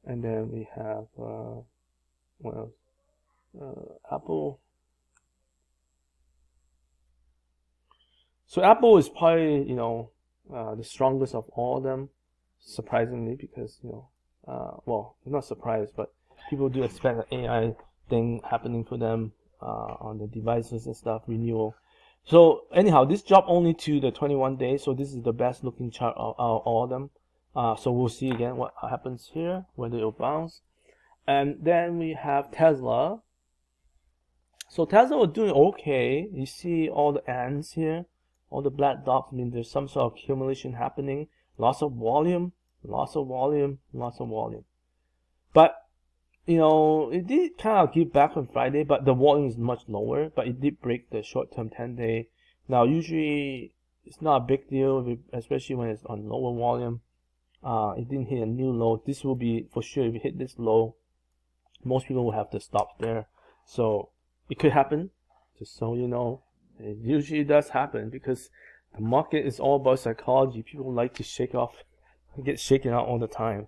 And then we have what else? Apple. So Apple is probably the strongest of all of them, surprisingly, because well, not surprised, but people do expect an AI thing happening for them on the devices and stuff, renewal. So anyhow, this dropped only to the 21 days, so this is the best looking chart of all of them. So we'll see again what happens here, whether it'll bounce. And then we have Tesla. So Tesla was doing okay. You see all the ants here. All the black dots mean there's some sort of accumulation happening. Lots of volume, lots of volume, lots of volume. But it did kind of give back on Friday, but the volume is much lower. But it did break the short-term 10-day. Now, usually it's not a big deal, especially when it's on lower volume. It didn't hit a new low. This will be, for sure, if it hit this low, most people will have to stop there. So it could happen, just so you know. It usually does happen because the market is all about psychology. People like to get shaken out all the time.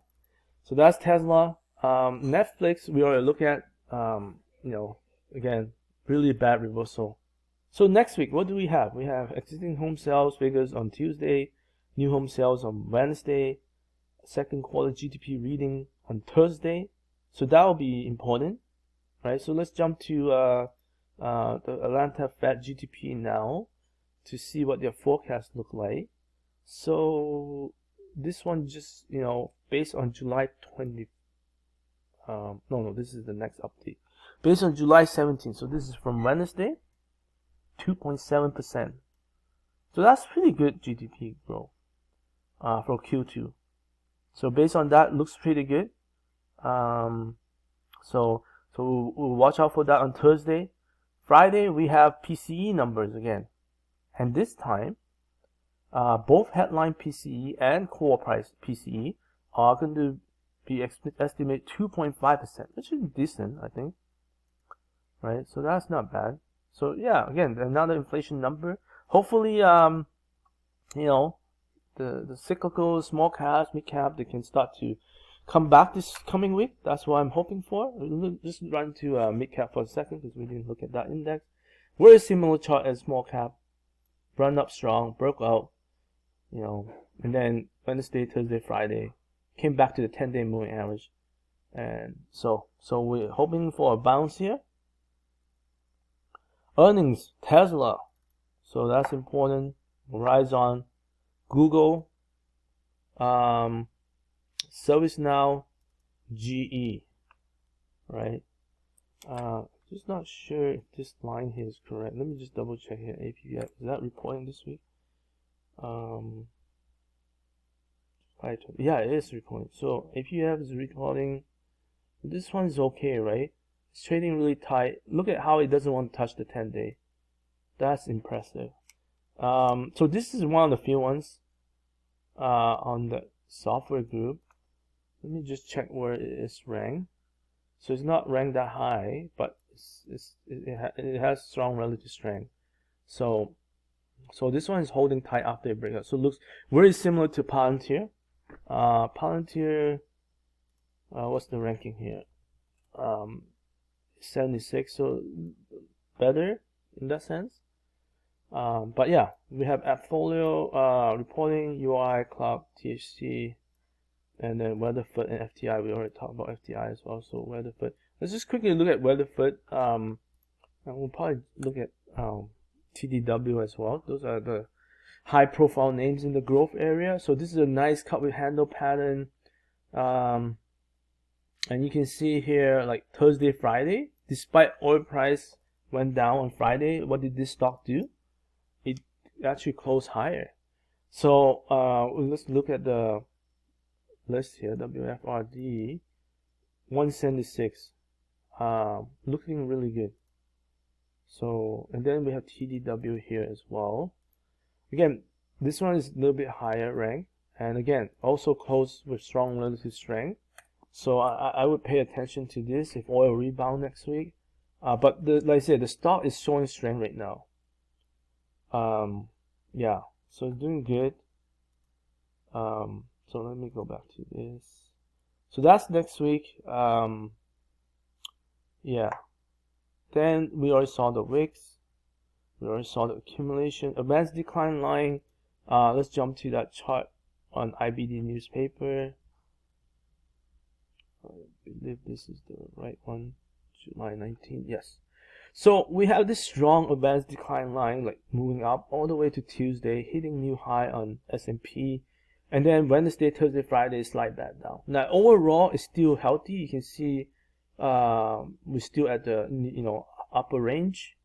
So that's Tesla. Netflix, we already look at, again, really bad reversal. So next week, what do we have? We have existing home sales figures on Tuesday, new home sales on Wednesday, second quarter GDP reading on Thursday. So that will be important, right? So let's jump to the Atlanta Fed GDP now to see what their forecasts look like. So this one just, based on July 20. No, this is the next update. Based on July 17th, so this is from Wednesday, 2.7%. So that's pretty good GDP growth for Q2. So based on that, looks pretty good. So we'll watch out for that on Thursday. Friday, we have PCE numbers again. And this time, both headline PCE and core price PCE are going to be estimated 2.5%, which is decent, I think. Right? So that's not bad. So yeah, again, another inflation number. Hopefully, the cyclical small caps, mid cap, they can start to come back this coming week. That's what I'm hoping for. We'll just run to mid cap for a second because we didn't look at that index. Very similar chart as small cap. Run up strong, broke out, and then Wednesday, Thursday, Friday came back to the 10-day moving average, and so we're hoping for a bounce here. Earnings, Tesla, so that's important. Verizon, Google, ServiceNow, GE, right? Just not sure if this line here is correct. Let me just double check here. APF, is that reporting this week? Yeah, it is reporting. So APF is reporting. This one is okay, right? It's trading really tight. Look at how it doesn't want to touch the 10-day. That's impressive. So this is one of the few ones on the software group. Let me just check where it is ranked. So it's not ranked that high, but it has strong relative strength. So this one is holding tight after a breakout. So it looks very similar to Palantir. Palantir, what's the ranking here? 76, so better in that sense. But yeah, we have AppFolio reporting, UI, Cloud, THC, and then Weatherford and FTI. We already talked about FTI as well. So Weatherford. Let's just quickly look at Weatherford. And we'll probably look at TDW as well. Those are the high-profile names in the growth area. So this is a nice cut with handle pattern. And you can see here, like Thursday, Friday, despite oil price went down on Friday, what did this stock do? It actually closed higher. So let's look at the list here. WFRD 176, looking really good. So, and then we have TDW here as well. Again, this one is a little bit higher rank, and again, also closed with strong relative strength. So I would pay attention to this if oil rebound next week. But like I said, the stock is showing strength right now. Yeah, so it's doing good. So let me go back to this. So that's next week. Yeah. Then we already saw the wicks. We already saw the accumulation. Advanced decline line. Let's jump to that chart on IBD newspaper. I believe this is the right one. July 19th. Yes. So we have this strong advanced decline line, like moving up all the way to Tuesday, hitting new high on S&P, and then Wednesday, Thursday, Friday slide back down. Now overall, it's still healthy. You can see we're still at the upper range,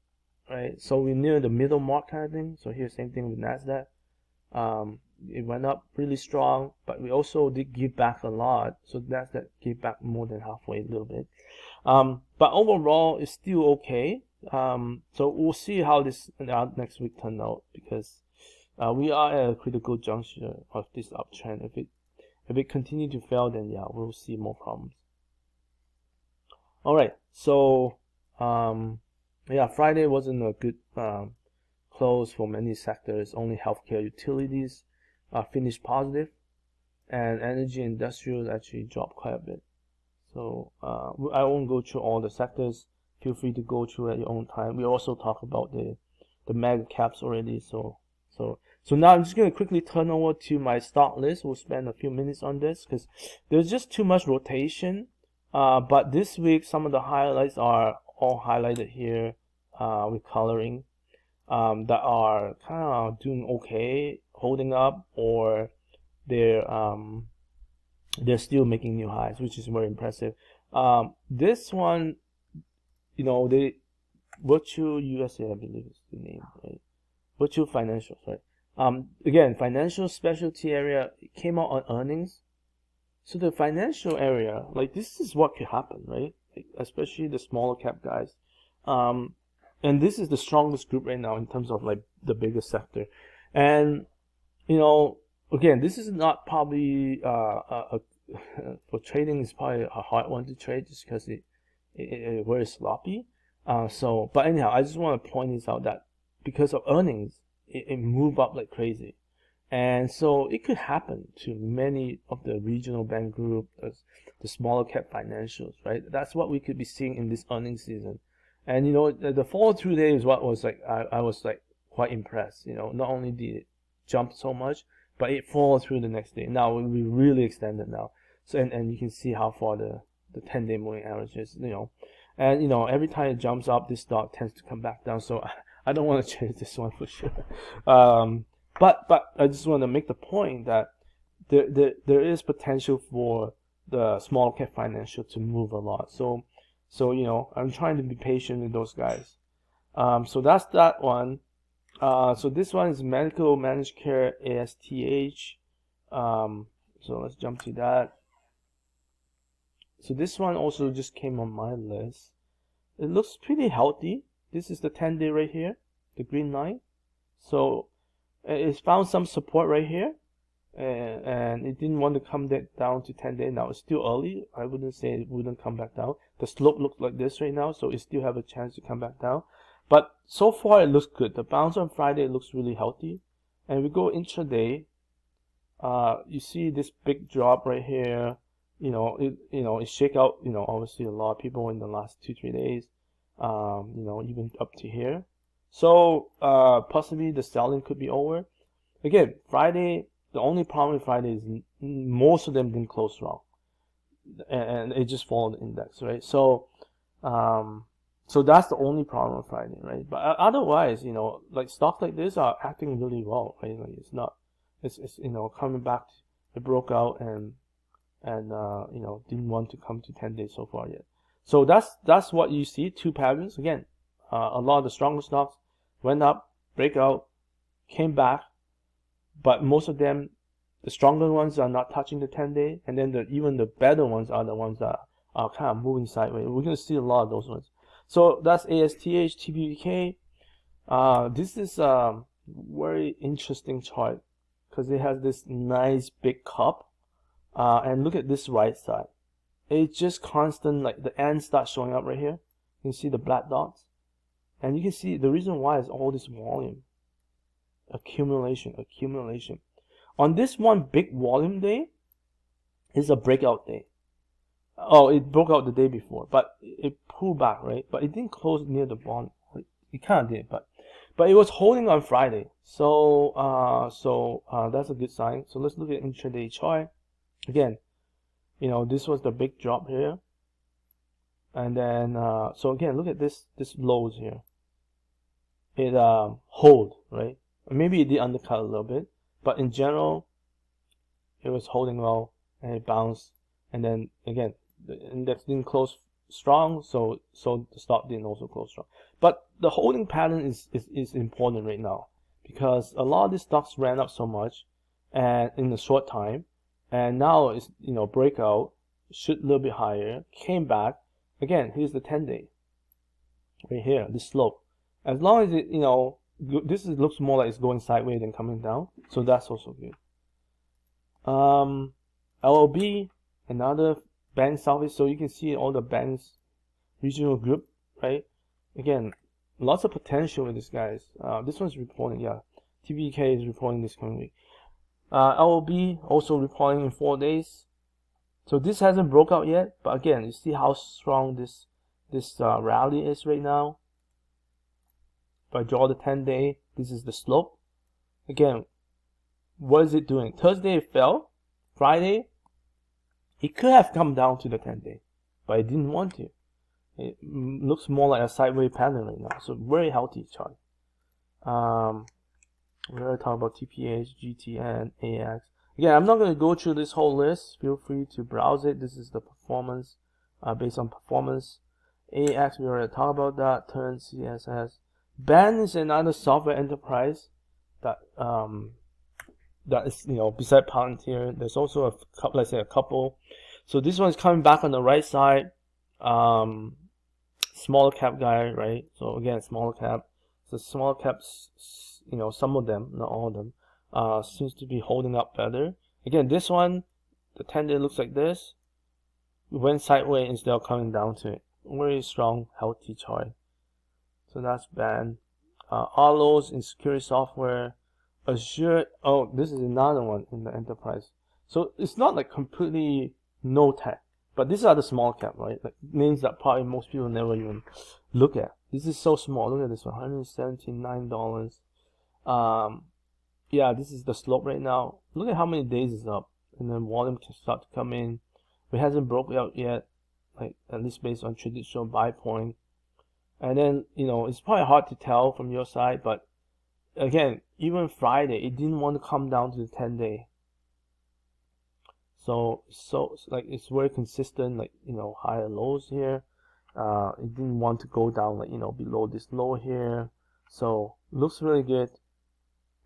right? So we're near the middle mark kind of thing. So here, same thing with Nasdaq. It went up really strong, but we also did give back a lot. So Nasdaq gave back more than halfway, a little bit. But overall, it's still okay. So we'll see how this next week turn out, because we are at a critical juncture of this uptrend. If it continue to fail, then yeah, we'll see more problems. All right, so yeah, Friday wasn't a good close for many sectors. Only healthcare, utilities finished positive, and energy industrials actually dropped quite a bit. So I won't go through all the sectors. Feel free to go through at your own time. We also talk about the mega caps already. So now I'm just gonna quickly turn over to my stock list. We'll spend a few minutes on this because there's just too much rotation. But this week, some of the highlights are all highlighted here with coloring, that are kind of doing okay, holding up, or they're still making new highs, which is very impressive. This one, you know, Virtual USA, I believe is the name, right? Virtual Financials, right? Again, financial specialty area came out on earnings. So the financial area, like, this is what could happen, right? Like, especially the smaller cap guys. And this is the strongest group right now in terms of like the biggest sector. And, you know, again, this is not probably for trading, is probably a hard one to trade just because it very sloppy. But anyhow, I just want to point this out, that because of earnings, it moved up like crazy. And so it could happen to many of the regional bank group, the smaller cap financials, right? That's what we could be seeing in this earnings season. And, you know, the follow through day is what was like, I was like quite impressed. You know, not only did it jump so much, but it followed through the next day. Now we really extended now. So, and you can see how far the 10-day moving average is, you know. And, you know, every time it jumps up, this stock tends to come back down. So I don't want to change this one for sure. But I just want to make the point that there is potential for the small cap financial to move a lot. So you know, I'm trying to be patient with those guys. So that's that one. So this one is medical managed care, ASTH. So let's jump to that. So this one also just came on my list. It looks pretty healthy. This is the 10-day right here, the green line. So it's found some support right here, and it didn't want to come down to 10-day. Now it's still early. I wouldn't say it wouldn't come back down. The slope looks like this right now, so it still have a chance to come back down. But so far it looks good. The bounce on Friday looks really healthy. And we go intraday. You see this big drop right here. You know, it shake out, you know, obviously a lot of people in the last 2-3 days. You know, even up to here. So possibly the selling could be over. Again, Friday, the only problem with Friday is most of them didn't close strong, and it just followed the index, right? So so that's the only problem with Friday, right? But otherwise, you know, like stocks like this are acting really well, right? Like it's you know, coming back. It broke out and you know, didn't want to come to 10 days so far yet. So that's what you see. Two patterns again. A lot of the stronger stocks went up, break out, came back, but most of them, the stronger ones are not touching the 10-day, and then even the better ones are the ones that are kind of moving sideways. We're going to see a lot of those ones. So that's ASTH, TPK. This is a very interesting chart because it has this nice big cup, and look at this right side. It's just constant, like the end starts showing up right here. You can see the black dots. And you can see the reason why is all this volume. Accumulation. On this one big volume day is a breakout day. Oh, it broke out the day before, but it pulled back, right? But it didn't close near the bottom. It kind of did, but it was holding on Friday. So that's a good sign. So let's look at intraday chart. Again, you know, this was the big drop here. And then, so again, look at this lows here. It hold, right? Maybe it did undercut a little bit, but in general, it was holding well and it bounced. And then again, the index didn't close strong, so the stock didn't also close strong. But the holding pattern is important right now, because a lot of these stocks ran up so much and in a short time, and now it's, you know, breakout, shoot a little bit higher, came back. Again, here's the 10-day right here, this slope. As long as it, you know, looks more like it's going sideways than coming down, so that's also good. LLB, another band southeast, so you can see all the bands, regional group, right? Again, lots of potential with these guys. This one's reporting, yeah. TBK is reporting this coming week. LLB also reporting in 4 days. So this hasn't broke out yet, but again, you see how strong this rally is right now. If I draw the 10-day, this is the slope. Again, what is it doing? Thursday it fell. Friday, it could have come down to the 10-day, but it didn't want to. It looks more like a sideways pattern right now. So very healthy chart. We're going to talk about TPH, GTN, AX. Again, I'm not going to go through this whole list. Feel free to browse it. This is the performance, based on performance. AX, we already talked about that. Turn, CSS. BAN is another software enterprise that that is, you know, beside Palantir. There's also a couple, let's say a couple. So this one is coming back on the right side. Smaller cap guy, right? So again, smaller cap. So smaller caps, you know, some of them, not all of them, seems to be holding up better. Again, this one, the 10-day looks like this. It went sideways instead of coming down to it. Very strong, healthy chart. So that's BAN. Arlos in security software. Azure. Oh, this is another one in the enterprise. So it's not like completely no tech, but these are the small cap, right? Like names that probably most people never even look at. This is so small. Look at this one, $179. Yeah, this is the slope right now. Look at how many days it's up, and then volume can start to come in. It hasn't broken out yet, like at least based on traditional buy point. And then, you know, it's probably hard to tell from your side, but again, even Friday, it didn't want to come down to the 10-day. So like it's very consistent, like, you know, higher lows here. It didn't want to go down, like, you know, below this low here. So looks really good.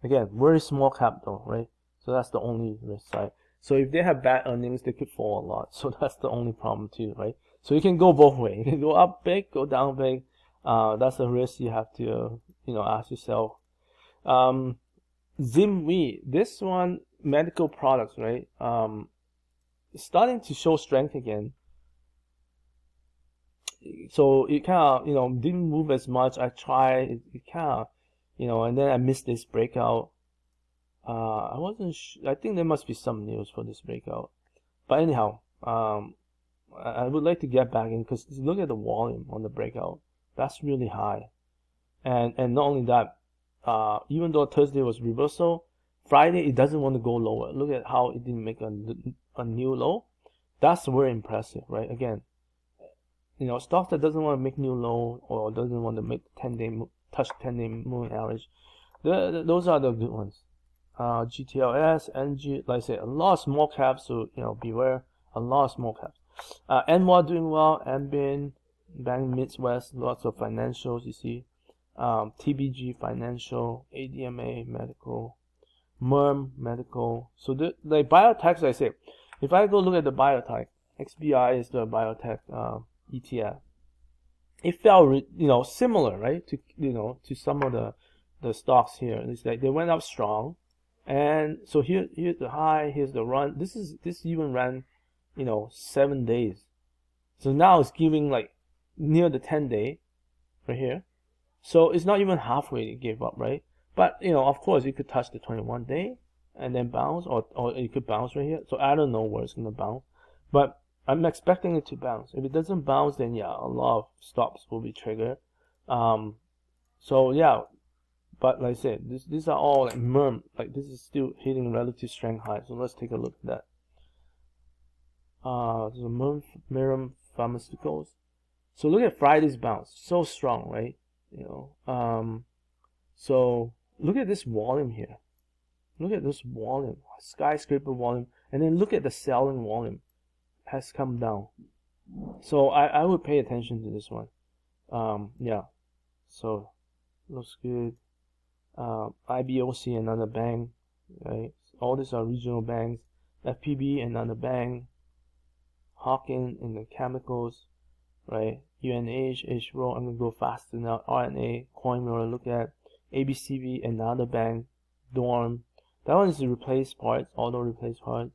Again, very small cap though, right? So that's the only risk side. So if they have bad earnings, they could fall a lot. So that's the only problem too, right? So you can go both ways. You can go up big, go down big. That's a risk you have to, you know, ask yourself. ZimWe, this one, medical products, right? Starting to show strength again. So it kind of, you know, didn't move as much. I tried, it kind of, you know, and then I missed this breakout. I wasn't I think there must be some news for this breakout. But anyhow, I would like to get back in, because look at the volume on the breakout. That's really high. And not only that, even though Thursday was reversal, Friday it doesn't want to go lower. Look at how it didn't make a new low. That's very impressive, right? Again, you know, stocks that doesn't want to make new low, or doesn't want to make 10-day touch 10-day moving average, those are the good ones. GTLS, NG, like I said, a lot of small caps, so, you know, beware. A lot of small caps. NWA doing well. Ambien, Bank Midwest, lots of financials. You see, TBG Financial, ADMA Medical, MERM Medical. So the like biotech, I say, if I go look at the biotech, XBI is the biotech ETF. It fell, you know, similar, right, to, you know, to some of the stocks here. It's like they went up strong, and so here's the high, here's the run. This even ran, you know, 7 days. So now it's giving like near the 10-day right here. So it's not even halfway it gave up, right? But, you know, of course, you could touch the 21-day and then bounce, or it could bounce right here. So I don't know where it's going to bounce, but I'm expecting it to bounce. If it doesn't bounce, then yeah, a lot of stops will be triggered. So yeah, but like I said, these are all like MERM. Like this is still hitting relative strength high. So let's take a look at that. So MERM Pharmaceuticals. So look at Friday's bounce, so strong, right? You know, so look at this volume here. Look at this volume, skyscraper volume, and then look at the selling volume has come down. So I would pay attention to this one. Yeah. So looks good. IBOC, another bank, right? All these are regional banks. FPB, another bank. Hawken in the chemicals, right? UNH, H-Roll, I'm gonna go faster now. RNA, CoinMirror, look at ABCB, another bank. Dorm, that one is the replace parts, auto replace parts.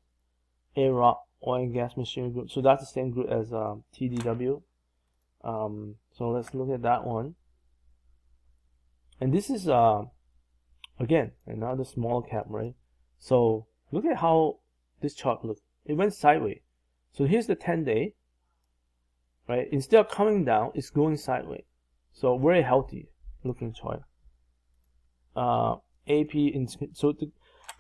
AROC, oil and gas machinery group. So that's the same group as TDW. So let's look at that one. And this is again another small cap, right? So look at how this chart looks. It went sideways. So here's the 10-day, right? Instead of coming down, it's going sideways. So very healthy looking chart. AP, so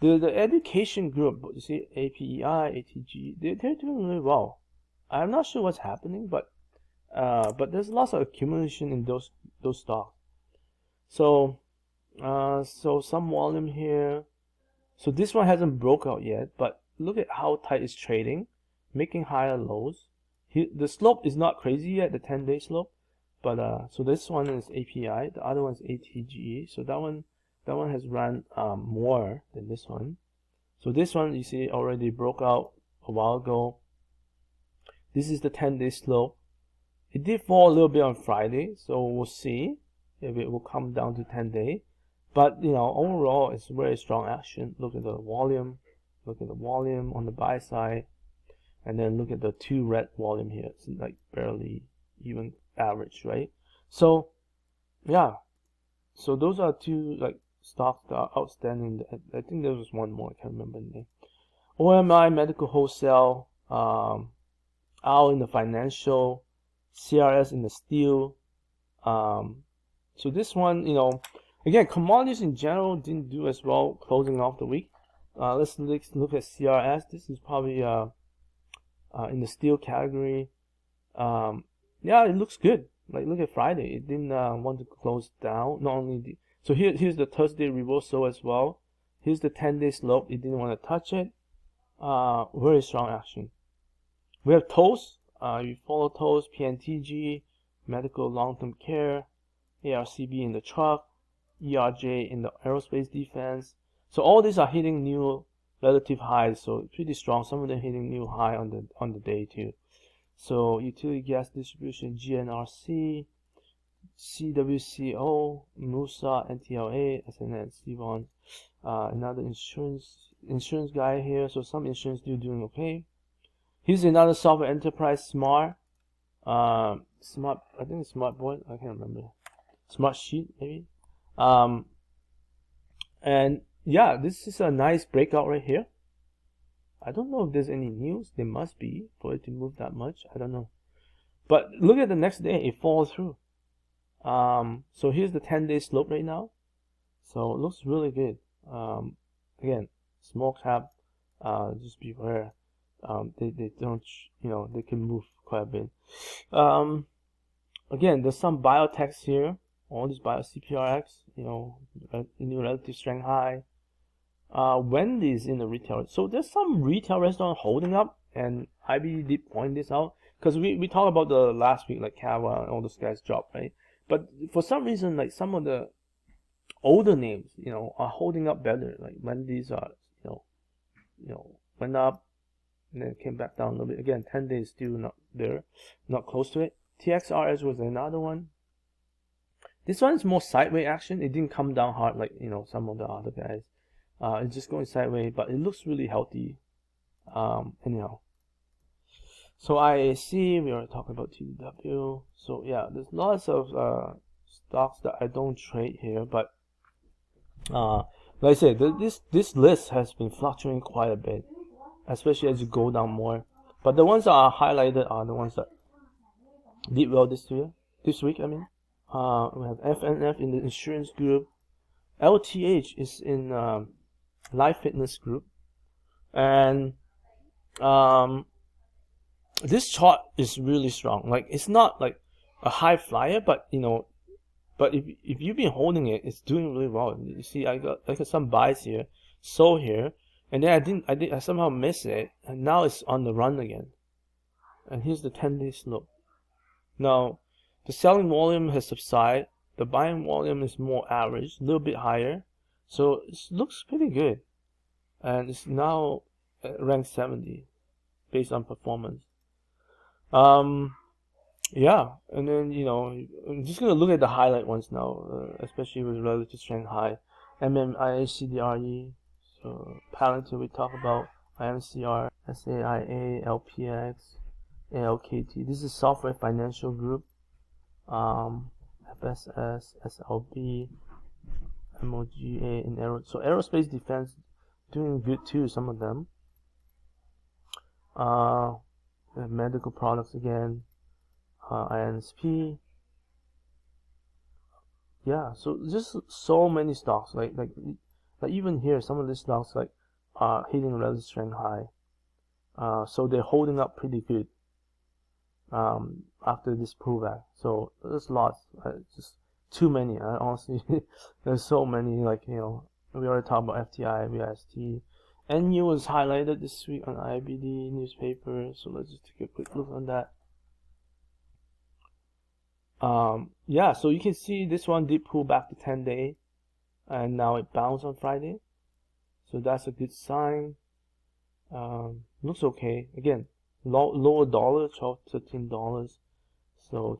the education group, you see APEI, ATG, they're doing really well. I'm not sure what's happening, but there's lots of accumulation in those stocks. So so some volume here. So this one hasn't broke out yet, but look at how tight it's trading, making higher lows. The slope is not crazy yet, the 10-day slope, but so this one is API, the other one is ATGE. So that one has run more than this one. So this one you see already broke out a while ago. This is the 10-day slope. It did fall a little bit on Friday, so we'll see if it will come down to 10-day. But you know, overall it's very strong action. Look at the volume. Look at the volume on the buy side, and then look at the two red volume here. It's like barely even average, right? So yeah, so those are two like stocks that are outstanding. I think there was one more, I can't remember the name. OMI, medical wholesale, AO in the financial, CRS in the steel. So this one, you know, again, commodities in general didn't do as well closing off the week. Let's look at CRS. This is probably in the steel category. Yeah, it looks good. Like look at Friday, it didn't want to close down. Not only so here's the Thursday reversal as well. Here's the 10-day slope. It didn't want to touch it. Very strong action. We have TOS. You follow TOS, PNTG, medical long-term care, ARCB in the truck, ERJ in the aerospace defense. So all these are hitting new relative highs. So pretty strong. Some of them hitting new high on the day too. So utility gas distribution, GNRC, CWCO, MUSA, NTLA, SNN, Cbon. Another insurance guy here. So some insurance still doing okay. Here's another software enterprise, Smart. I think it's Smart Board. I can't remember. Smart Sheet maybe. And yeah, this is a nice breakout right here. I don't know if there's any news. There must be for it to move that much. I don't know. But look at the next day. It falls through. So here's the 10-day slope right now. So it looks really good. Again, small cap. Just beware. They don't, you know, they can move quite a bit. Again, there's some biotechs here. All these bio CPRX, you know, new relative strength high. Wendy's in the retail. So there's some retail restaurant holding up, and IB did point this out because we talked about the last week, like Kava and all those guys dropped, right? But for some reason, like some of the older names, you know, are holding up better. Like Wendy's are, you know, went up and then came back down a little bit. Again, 10 days still not there, not close to it. TXRS was another one. This one is more sideways action. It didn't come down hard like, you know, some of the other guys. It's just going sideways, but it looks really healthy. Anyhow. So IAC, we already talked about TDW. So yeah, there's lots of stocks that I don't trade here, but like I said, this list has been fluctuating quite a bit, especially as you go down more. But the ones that are highlighted are the ones that did well this week. I mean, we have FNF in the insurance group. LTH is in Life Fitness group, and this chart is really strong. Like it's not like a high flyer, but you know, but if you've been holding it, it's doing really well. You see, I got some buys here, sold here, and then I somehow missed it, and now it's on the run again. And here's the 10-day slope. Now the selling volume has subsided, the buying volume is more average, a little bit higher, so it looks pretty good, and it's now ranked 70 based on performance. Yeah, and then I'm just gonna look at the highlight ones now, especially with relative strength high. MMIA, CDRE, so Palantir we talk about, IMCR, SAIA, LPX, ALKT. This is Software Financial Group, FSS, SLB, MOGA, and so aerospace defense doing good too. Some of them. Medical products again. INSP. Yeah, so just so many stocks, like even here, some of these stocks are hitting relative strength high. So they're holding up pretty good after this pullback. So there's lots, just too many. Honestly, there's so many. We already talked about FTI, VIST. NU was highlighted this week on IBD newspaper. So let's just take a quick look on that. Yeah, so you can see this one did pull back to 10-day, and now it bounced on Friday, so that's a good sign. Looks okay. Again, lower dollar, $12-13, so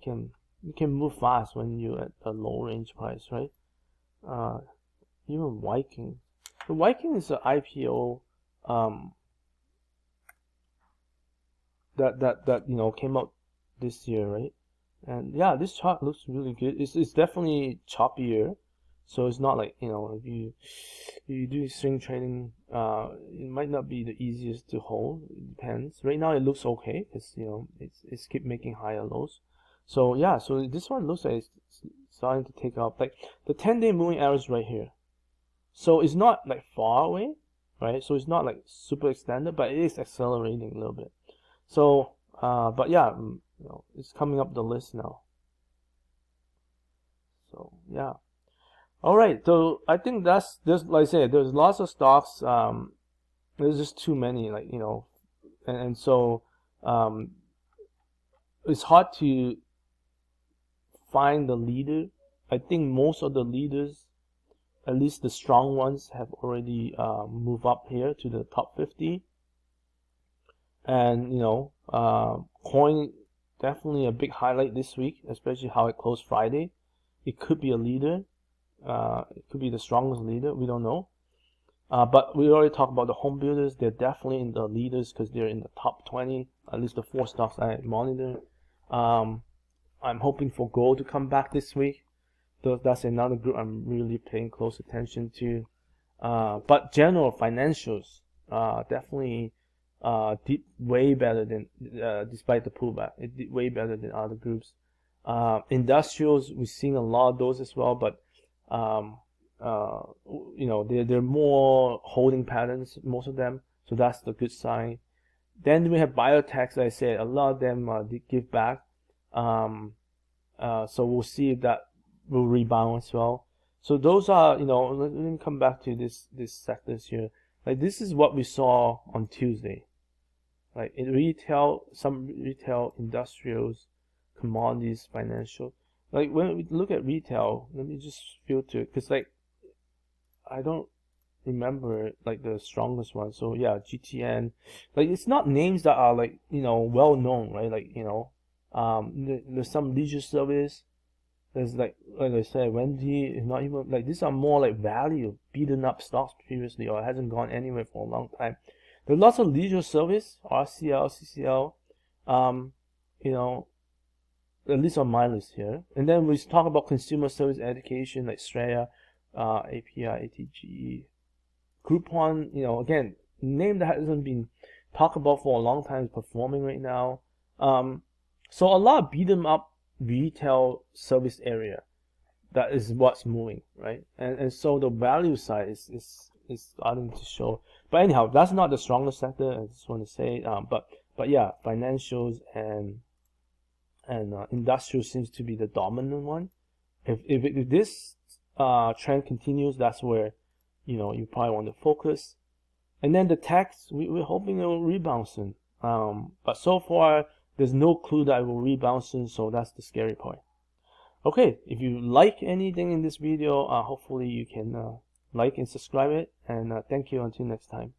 you can move fast when you're at a low range price, right? Even Viking. The Viking is an IPO that came out this year, right? And yeah, this chart looks really good. It's definitely choppier, so it's not like if you do swing trading, it might not be the easiest to hold. It depends. Right now it looks okay because it's keep making higher lows. So yeah, so this one looks like it's starting to take off. Like the 10-day moving average right here. So it's not like far away, right? So it's not like super extended, but it is accelerating a little bit. So but yeah. It's coming up the list now. So yeah. All right. So I think there's like I said, there's lots of stocks. There's just too many, and so it's hard to find the leader. I think most of the leaders, at least the strong ones, have already moved up here to the top 50. And coin. Definitely a big highlight this week, especially how it closed Friday. It could be a leader. It could be the strongest leader. We don't know. But we already talked about the Homebuilders. They're definitely in the leaders because they're in the top 20. At least the 4 stocks I monitor. I'm hoping for gold to come back this week. That's another group I'm really paying close attention to. But general financials definitely. Did way better than, despite the pullback, it did way better than other groups. Industrials, we've seen a lot of those as well, but they're more holding patterns, most of them, so that's the good sign. Then we have biotechs. Like I said, a lot of them did give back, so we'll see if that will rebound as well. So those are, let me come back to this sectors here. Like this is what we saw on Tuesday. Like in retail, some retail, industrials, commodities, financial. Like when we look at retail, let me just filter, because I don't remember the strongest one. So yeah, GTN. It's not names that are well known, right? There's some leisure service. There's like I said, Wendy is not even these are more value beaten up stocks previously, or hasn't gone anywhere for a long time. There's lots of leisure service, RCL, CCL, at least on my list here. And then we talk about consumer service education like Straya, API, ATGE, Groupon. Again, name that hasn't been talked about for a long time is performing right now. So a lot of beat 'em up retail service area, that is what's moving, right? And so the value side is starting to show. But anyhow, that's not the strongest sector, I just want to say. But yeah, financials and industrial seems to be the dominant one. If this trend continues, that's where you probably want to focus. And then the techs, we're hoping it will rebound soon. But so far there's no clue that it will rebound soon, so that's the scary part. Okay, if you like anything in this video, hopefully you can like and subscribe it, and thank you until next time.